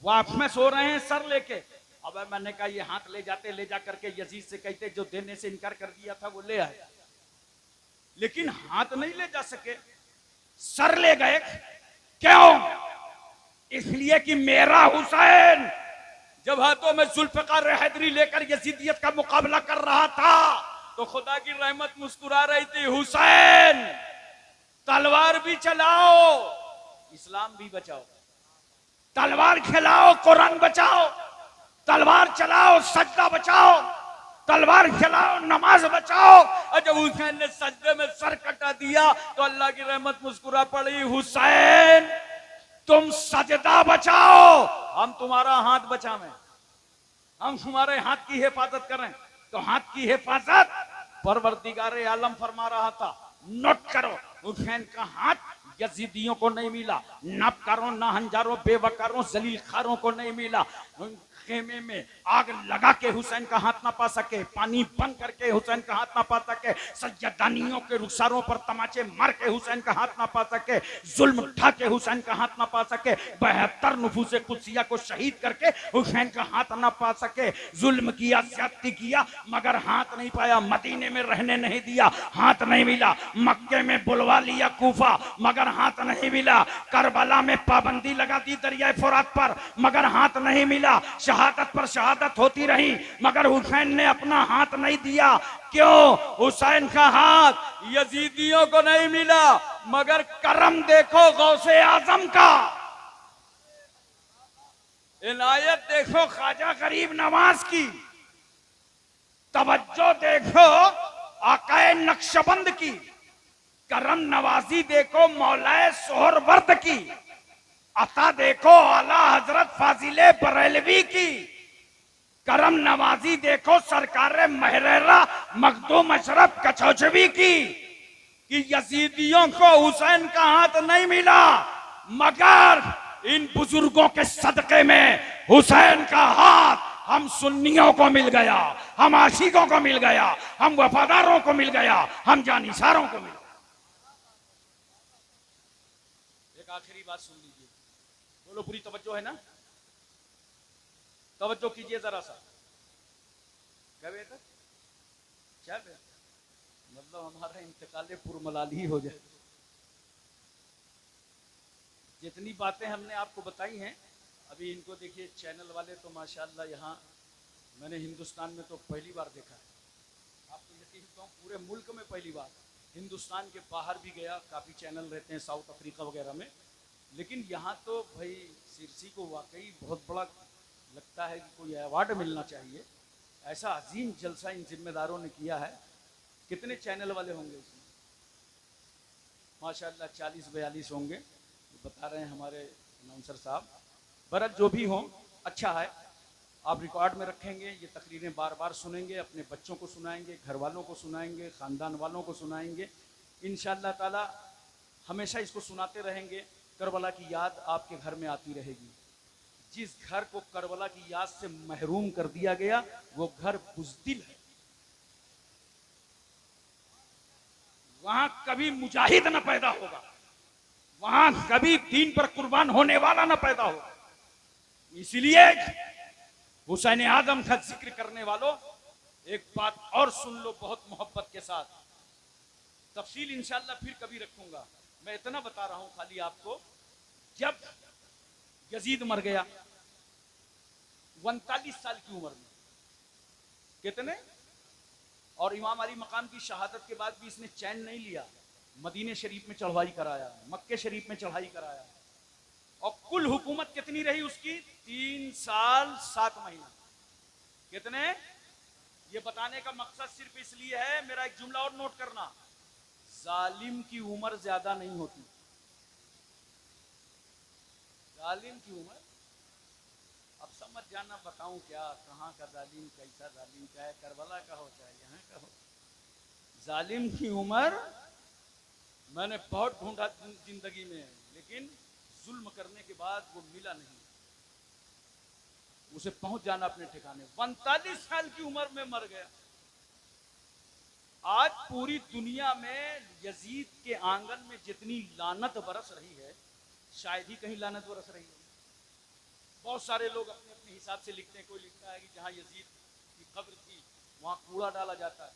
S1: वापस हो रहे हैं सर लेके। अब मैंने कहा ये हाथ ले जाते, ले जा करके यजीद से कहते जो देने से इनकार कर दिया था वो ले आए, लेकिन हाथ नहीं ले जा सके, सर ले गए। क्यों? इसलिए कि मेरा हुसैन जब हाथों में जुल्फकार हैदरी लेकर यजीदियत का मुकाबला कर रहा था तो खुदा की रहमत मुस्कुरा रही थी, हुसैन तलवार भी चलाओ, इस्लाम भी बचाओ, तलवार खिलाओ, कुरान बचाओ। तलवार चलाओ सजदा बचाओ, तलवार चलाओ नमाज बचाओ। और जब हुसैन ने सजदे में सर कटा दिया तो अल्लाह की रहमत मुस्कुरा पड़ी, हुसैन तुम सजदा बचाओ, हम तुम्हारा हाथ बचावें, हम तुम्हारे हाथ की हिफाजत करें। तो हाथ की हिफाजत परवरदिगार आलम फरमा रहा था। नोट करो, हुसैन का हाथ यजीदियों को नहीं मिला, नबकारों, नाहंजारों, बेवकारों, जलील खारों को नहीं मिला। खेमे में आग लगा के हुसैन का हाथ ना पा सके, पानी बंद करके हुसैन का हाथ ना पा सके, सज्जदानियों के रुखसारों पर तमाचे मार के हुसैन का हाथ ना पा सके, जुल्म उठा के हुसैन का हाथ ना पा सके, 72 नफूसे कुदसिया को शहीद करके हुसैन का हाथ ना पा सके, जुल्म किया, ज्यादती किया, मगर हाथ नहीं पाया। मदीने में रहने नहीं दिया, हाथ नहीं मिला। मक्के में बुलवा लिया कूफा, मगर हाथ नहीं मिला। करबला में पाबंदी लगा दी दरिया फुरात पर, मगर हाथ नहीं मिला। शहादत पर शहादत होती रही, मगर हुसैन ने अपना हाथ नहीं दिया। क्यों? हुसैन का हाथ यजीदियों को नहीं मिला, मगर करम देखो गौसे आजम का, इनायत देखो ख्वाजा गरीब नवाज की, तवज्जो देखो आकाए नक्शबंद की, करम नवाजी देखो मौलाए सोहरवर्द की, अता देखो आला हजरत फाजिले बरेलवी की, करम नवाजी देखो सरकार महरेरा मखदूम अशरफ कचौचवी की। कि यजीदियों को हुसैन का हाथ नहीं मिला, मगर इन बुजुर्गों के सदके में हुसैन का हाथ हम सुन्नियों को मिल गया, हम आशिकों को मिल गया, हम वफादारों को मिल गया, हम जानिसारों को मिल गया। एक आखिरी बात सुन लीजिए, बोलो पूरी तवज्जो है ना? तवज्जो कीजिए जरा सा। क्या बेटा? क्या बेटा? मतलब हमारा इंतकाल पुरमलाल ही हो जाए। जितनी बातें हमने आपको बताई हैं, अभी इनको देखिए चैनल वाले तो माशाल्लाह यहाँ मैंने हिंदुस्तान में तो पहली बार देखा है। आपको यकीन कहूँ पूरे मुल्क में पहली बार, हिंदुस्तान के बाहर भी गया, काफ़ी चैनल रहते हैं साउथ अफ्रीका वगैरह में, लेकिन यहाँ तो भाई सिरसी को वाकई बहुत बड़ा लगता है कि कोई अवार्ड मिलना चाहिए। ऐसा अजीम जलसा इन जिम्मेदारों ने किया है। कितने चैनल वाले होंगे इसमें? माशाल्लाह 40-42 होंगे, बता रहे हैं हमारे अनाउंसर साहब। बरत जो भी हो अच्छा है, आप रिकॉर्ड में रखेंगे, ये तकरीरें बार बार सुनेंगे, अपने बच्चों को सुनाएंगे, घर वालों को सुनाएंगे, ख़ानदान वालों को सुनाएंगे। इंशाअल्लाह ताला हमेशा इसको सुनाते रहेंगे। करबला की याद आपके घर में आती रहेगी। जिस घर को करबला की याद से महरूम कर दिया गया वो घर बुज़दिल है, वहां कभी मुजाहिद न पैदा होगा, वहां कभी दीन पर कुर्बान होने वाला न पैदा होगा। इसलिए हुसैन आजम का जिक्र करने वालों एक बात और सुन लो बहुत मोहब्बत के साथ। तफसील इंशाअल्लाह फिर कभी रखूंगा, मैं इतना बता रहा हूं खाली आपको। जब यजीद मर गया 39 साल की उम्र में, कितने? और इमाम अली मकाम की शहादत के बाद भी इसने चैन नहीं लिया। मदीने शरीफ में चढ़ाई कराया, मक्के शरीफ में चढ़ाई कराया, और कुल हुकूमत कितनी रही उसकी? 3 साल 7 महीना। कितने? ये बताने का मकसद सिर्फ इसलिए है, मेरा एक जुमला और नोट करना, जालिम की उम्र ज्यादा नहीं होती। जालिम की उम्र, अब समझ जाना बताऊं क्या, कहाँ का जालिम, कैसा जालिम, चाहे करबला का हो चाहे यहाँ का हो। जालिम की उम्र मैंने बहुत ढूंढा जिंदगी में, लेकिन जुल्म करने के बाद वो मिला नहीं। उसे पहुंच जाना अपने ठिकाने। 39 साल की उम्र में मर गया। आज पूरी दुनिया में यजीद के आंगन में जितनी लानत बरस रही है, शायद ही कहीं लानत बरस रही है। बहुत सारे लोग अपने अपने हिसाब से लिखते हैं। कोई लिखता है कि जहां यजीद की कब्र थी वहां कूड़ा डाला जाता है।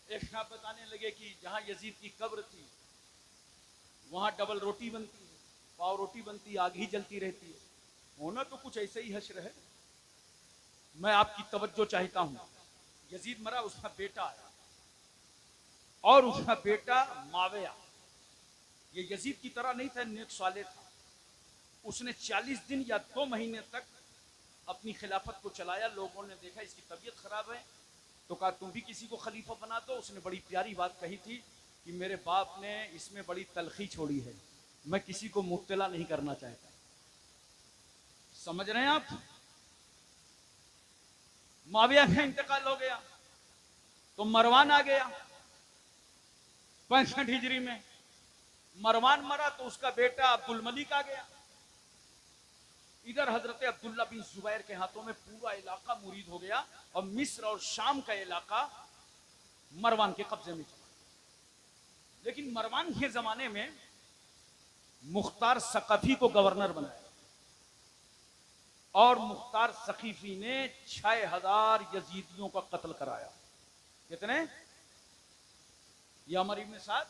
S1: एक साहब बताने लगे कि जहां यजीद की कब्र थी वहां डबल रोटी बनती है, पाव रोटी बनती है, आग ही जलती रहती है। होना तो कुछ ऐसे ही हश्र है। मैं आपकी तवज्जो चाहता हूं। यजीद मरा, उसका बेटा आया, और उसका बेटा माविया, ये यजीद की तरह नहीं था, नेक साले था। उसने 40 दिन या 2 महीने तक अपनी खिलाफत को चलाया, लोगों ने देखा इसकी तबीयत खराब है तो कहा तुम भी किसी को खलीफा बना दो। उसने बड़ी प्यारी बात कही थी कि मेरे बाप ने इसमें बड़ी तलखी छोड़ी है, मैं किसी को मुब्तला नहीं करना चाहता। समझ रहे हैं आप? मुआविया का इंतकाल हो गया तो मरवान आ गया 65 हिजरी में। मरवान मरा तो उसका बेटा अब्दुल मलिक आ गया। इधर हजरत अब्दुल्ला बिन जुबैर के हाथों में पूरा इलाका मुरीद हो गया और मिस्र और शाम का इलाका मरवान के कब्जे में चला। लेकिन मरवान के जमाने में मुख्तार सकफी को गवर्नर बनाया और मुख्तार सकफी ने 6000 यजीदियों का कत्ल कराया। कितने? यामर इब्न साद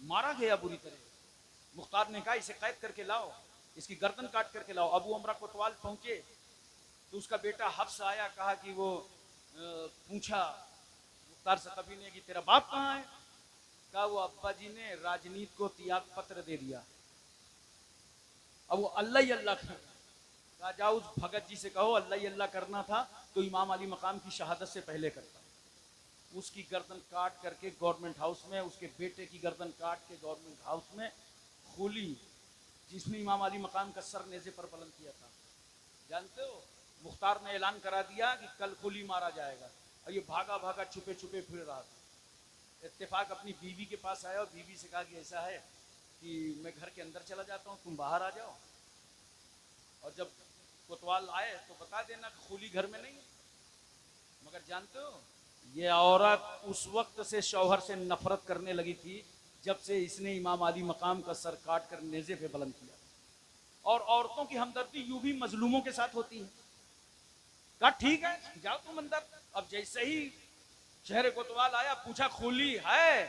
S1: मारा गया बुरी तरह। मुख्तार ने कहा इसे कैद करके लाओ, इसकी गर्दन काट करके लाओ। अबू अमरा कोतवाल पहुंचे तो उसका बेटा हफ्स आया, कहा कि वो पूछा मुख्तार सकफी ने कि तेरा बाप कहाँ है? कहा वो अब्बा जी ने राजनीति को त्याग पत्र दे दिया। अब वो अल्लाह ही अल्लाह कहा, जाओ उस भगत जी से कहो अल्लाह ही अल्लाह करना था तो इमाम अली मकाम की शहादत से पहले करता। उसकी गर्दन काट करके गवर्नमेंट हाउस में, उसके बेटे की गर्दन काट के गवर्नमेंट हाउस में खोली, जिसने इमाम अली मकाम का सर नेज़े पर बुलंद किया था। जानते हो, मुख्तार ने ऐलान करा दिया कि कल खोली मारा जाएगा और ये भागा भागा छुपे छुपे फिर रहा था। इत्तेफाक अपनी बीवी के पास आया और बीवी से कहा कि ऐसा है कि मैं घर के अंदर चला जाता हूँ, तुम बाहर आ जाओ और जब कोतवाल आए तो बता देना खोली घर में नहीं। मगर जानते हो, ये औरत उस वक्त से शौहर से नफरत करने लगी थी जब से इसने इमाम अली मकाम का सर काट कर नेज़े पे बुलंद किया। और औरतों की हमदर्दी यूं भी मजलूमों के साथ होती है। कहा ठीक है जाओ तुम अंदर। अब जैसे ही शहर कोतवाल आया, पूछा खोली है,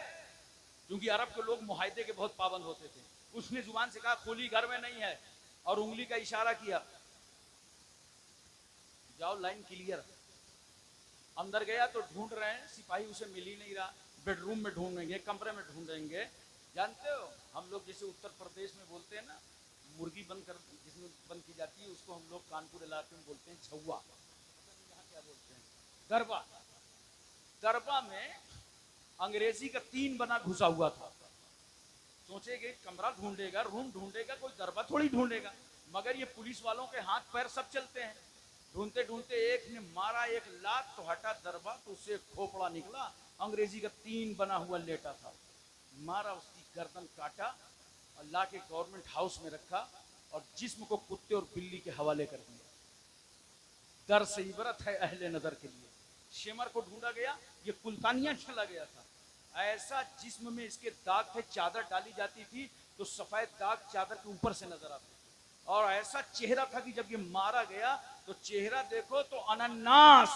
S1: क्योंकि अरब के लोग मुआहदे के बहुत पाबंद होते थे। उसने जुबान से कहा खोली घर में नहीं है और उंगली का इशारा किया, जाओ लाइन क्लियर। अंदर गया तो ढूंढ रहे हैं, सिपाही उसे मिल ही नहीं रहा। बेडरूम में ढूंढेंगे, कमरे में ढूंढेंगे। जानते हो, हम लोग जैसे उत्तर प्रदेश में बोलते हैं ना, मुर्गी बंद कर जिसमें बंद की जाती है उसको हम लोग कानपुर इलाके में बोलते हैं छुआ, यहाँ क्या बोलते हैं दरबा। दरबा में अंग्रेजी का 3 बना घुसा हुआ था। सोचेगे कमरा ढूंढेगा, रूम ढूंढेगा, कोई दरबा थोड़ी ढूंढेगा। मगर ये पुलिस वालों के हाथ पैर सब चलते हैं। ढूंढते ढूंढते एक ने मारा एक लात तो हटा दरबा, तो उससे खोपड़ा निकला, अंग्रेजी का 3 बना हुआ लेटा था। मारा, उसकी गर्दन काटा और ला के गवर्नमेंट हाउस में रखा और जिस्म को कुत्ते और बिल्ली के हवाले कर दिया। दर से इबरत है अहले नजर के लिए। शेमर को ढूंढा गया, ये कुल्तानिया चला गया था। ऐसा जिस्म में इसके दाग थे, चादर डाली जाती थी तो सफेद दाग चादर के ऊपर से नजर आते थे। और ऐसा चेहरा था कि जब ये मारा गया तो चेहरा देखो तो अनन्नास,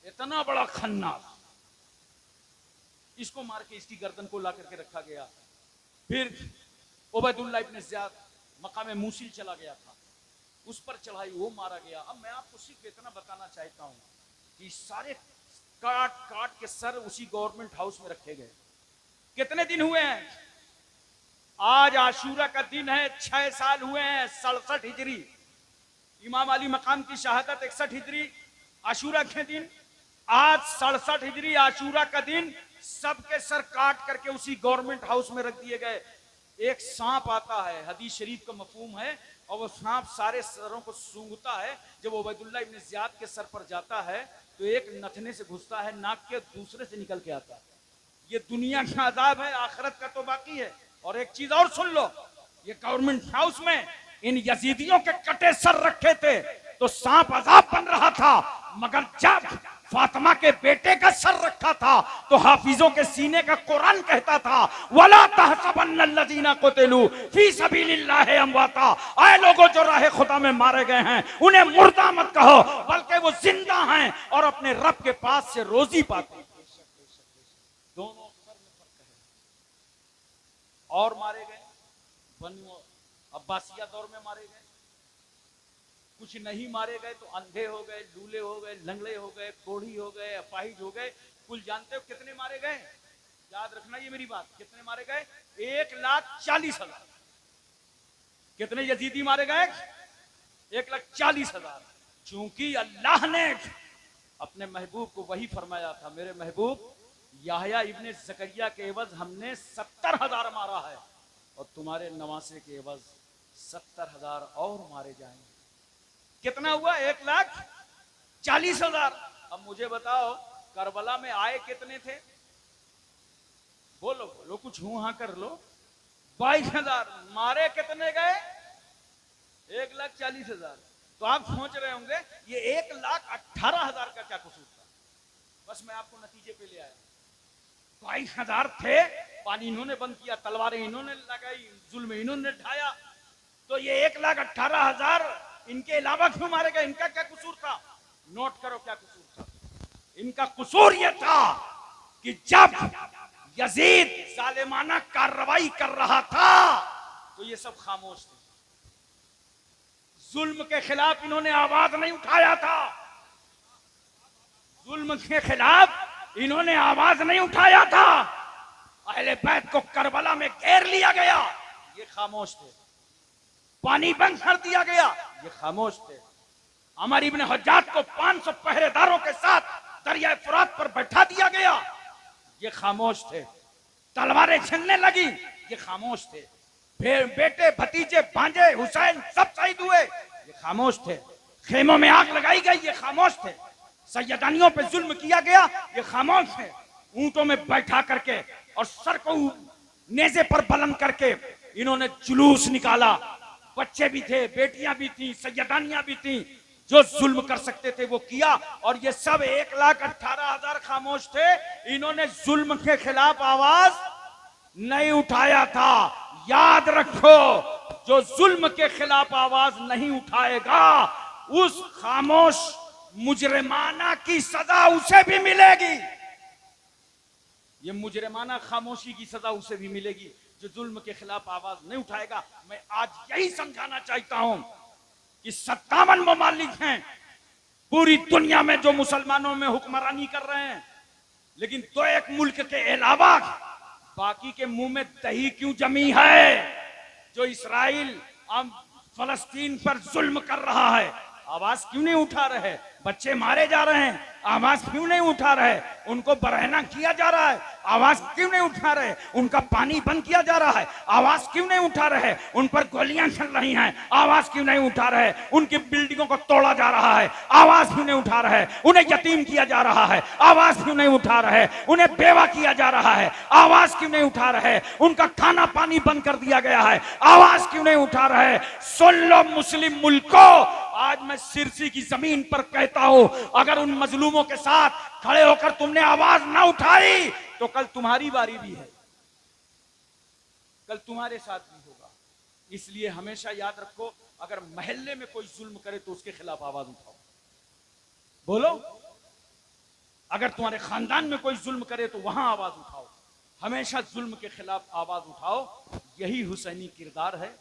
S1: इतना बड़ा खन्नास। इसको मार के इसकी गर्दन को ला करके रखा गया। फिर उबैदुल्ला इब्न ज़ियाद मकाम मूसिल चला गया था, उस पर चढ़ाई, वो मारा गया। अब मैं आपको सिर्फ इतना बताना चाहता हूं कि सारे काट काट के सर उसी गवर्नमेंट हाउस में रखे गए। कितने दिन हुए हैं? आज आशूरा का दिन है, 6 साल हुए हैं। 67 हिजरी इमाम अली मकाम की शहादत, 61 हिजरी आशूरा के दिन। आज 67 हिजरी आशूरा का दिन सबके सर काट करके उसी गवर्नमेंट हाउस में रख दिए गए। एक सांप आता है, हदीस शरीफ का मफहूम है, और वो सांप सारे सरों को सूंघता है। जब उबैदुल्ला इब्न ज़ियाद के सर पर जाता है तो एक नथने से घुसता है, नाक के दूसरे से निकल के आता है। ये दुनिया का अजाब है, आखिरत का तो बाकी है। और एक चीज और सुन लो, ये गवर्नमेंट हाउस में इन यजीदियों के कटे सर रखे थे तो सांप अजाब बन रहा था। मगर जब फातिमा के बेटे का सर रखा था तो हाफिजों के सीने का कुरान कहता था, वला तहसबन्नल्लज़ीना कुतिलू फी सबीलिल्लाहि अमवाता। आए लोगों जो राह खुदा में मारे गए हैं उन्हें मुर्दा मत कहो, बल्कि वो जिंदा हैं और अपने रब के पास से रोजी पाते हैं। दोनों सर में फर्क है। और मारे गए, बनु अब्बासिया दौर में मारे गए। कुछ नहीं मारे गए तो अंधे हो गए, लूले हो गए, लंगड़े हो गए, कोढ़ी हो गए, अपाहिज हो गए। कुल जानते हो कितने मारे गए? याद रखना ये मेरी बात, कितने मारे गए? 1,40,000। कितने यजीदी मारे गए? 1,40,000। चूंकि अल्लाह ने अपने महबूब को वही फरमाया था, मेरे महबूब याहया इब्ने जकरिया के एवज हमने 70,000 मारा है और तुम्हारे नवासे के एवज 70,000 और मारे जाएंगे। कितना हुआ? 1,40,000। अब मुझे बताओ करबला में आए कितने थे? बोलो बोलो, कुछ हूं हाँ कर लो। 22,000। मारे कितने गए? 1,40,000। तो आप सोच रहे होंगे ये 1,18,000 का क्या कसूर था? बस मैं आपको नतीजे पे ले आया। 22,000 थे, पानी इन्होंने बंद किया, तलवारें इन्होंने लगाई, जुल्म इन्होंने ढाया, तो ये 1,18,000 इनके अलावा क्यों मारे गए? इनका क्या कसूर था? नोट करो क्या कसूर था। इनका कसूर यह था कि जब यजीद जालिमाना कार्रवाई कर रहा था तो ये सब खामोश थे। जुल्म के खिलाफ इन्होंने आवाज नहीं उठाया था। जुल्म के खिलाफ इन्होंने आवाज नहीं उठाया था। अहले बैत को करबला में घेर लिया गया, ये खामोश थे। पानी बंद कर दिया गया, ये खामोश थे। अमर इब्ने हज्जाज को 500 पहरेदारों के साथ दरिया फुरात पर बैठा दिया गया, ये खामोश थे। तलवारें चलने लगी, ये खामोश थे। बेटे भतीजे भांजे हुसैन सब शहीद हुए, ये खामोश थे। खेमों में आग लगाई गई, ये खामोश थे। सैयदानियों पे जुल्म किया गया, ये खामोश थे। ऊंटों में बैठा करके और सर को नेज़े पर बुलंद करके इन्होंने जुलूस निकाला। बच्चे भी थे, बेटियां भी थी, सैयदानियां भी थी। जो जुल्म कर सकते थे वो किया, और ये सब 1,18,000 खामोश थे। इन्होंने जुल्म के खिलाफ आवाज नहीं उठाया था। याद रखो, जो जुल्म के खिलाफ आवाज नहीं उठाएगा उस खामोश मुजरिमाना की सजा उसे भी मिलेगी। ये मुजरिमाना खामोशी की सजा उसे भी मिलेगी जो जुल्म के खिलाफ आवाज नहीं उठाएगा। मैं आज यही समझाना चाहता हूं कि 57 ममालिक हैं पूरी दुनिया में जो मुसलमानों में हुक्मरानी कर रहे हैं, लेकिन तो एक मुल्क के अलावा बाकी के मुंह में दही क्यों जमी है? जो इस्राइल फलस्तीन पर जुल्म कर रहा है, आवाज क्यों नहीं उठा रहे? बच्चे मारे जा रहे हैं, आवाज क्यों नहीं उठा रहे? उनको बरहना किया जा रहा है, आवाज क्यों नहीं उठा रहे? उनका पानी बंद किया जा रहा है, आवाज क्यों नहीं उठा रहे? उन पर गोलियां चल रही हैं, आवाज क्यों नहीं उठा रहे? उनकी बिल्डिंगों को तोड़ा जा रहा है, आवाज क्यों नहीं उठा रहे? उन्हें यतीम किया जा रहा है, आवाज क्यों नहीं उठा रहे? उन्हें बेवा किया जा रहा है, आवाज क्यों नहीं उठा रहे? उनका खाना पानी बंद कर दिया गया है, आवाज क्यों नहीं उठा रहे? सुन लो मुस्लिम मुल्कों, आज मैं सिरसी की जमीन पर कहता हूं, अगर उन मजलूमों के साथ खड़े होकर तुमने आवाज ना उठाई तो कल तुम्हारी बारी भी है, कल तुम्हारे साथ भी होगा। इसलिए हमेशा याद रखो, अगर मोहल्ले में कोई जुल्म करे तो उसके खिलाफ आवाज उठाओ। बोलो, अगर तुम्हारे खानदान में कोई जुल्म करे तो वहां आवाज उठाओ। हमेशा जुल्म के खिलाफ आवाज उठाओ। यही हुसैनी किरदार है,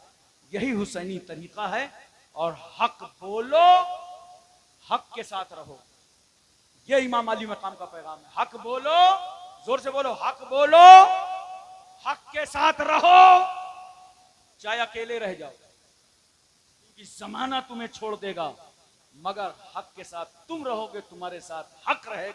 S1: यही हुसैनी तरीका है। और हक बोलो, हक के साथ रहो। ये इमाम अली मकाम का पैगाम है। हक बोलो, जोर से बोलो, हक बोलो, हक के साथ रहो, चाहे अकेले रह जाओ, क्योंकि जमाना तुम्हें छोड़ देगा, मगर हक के साथ तुम रहोगे, तुम्हारे साथ हक रहेगा।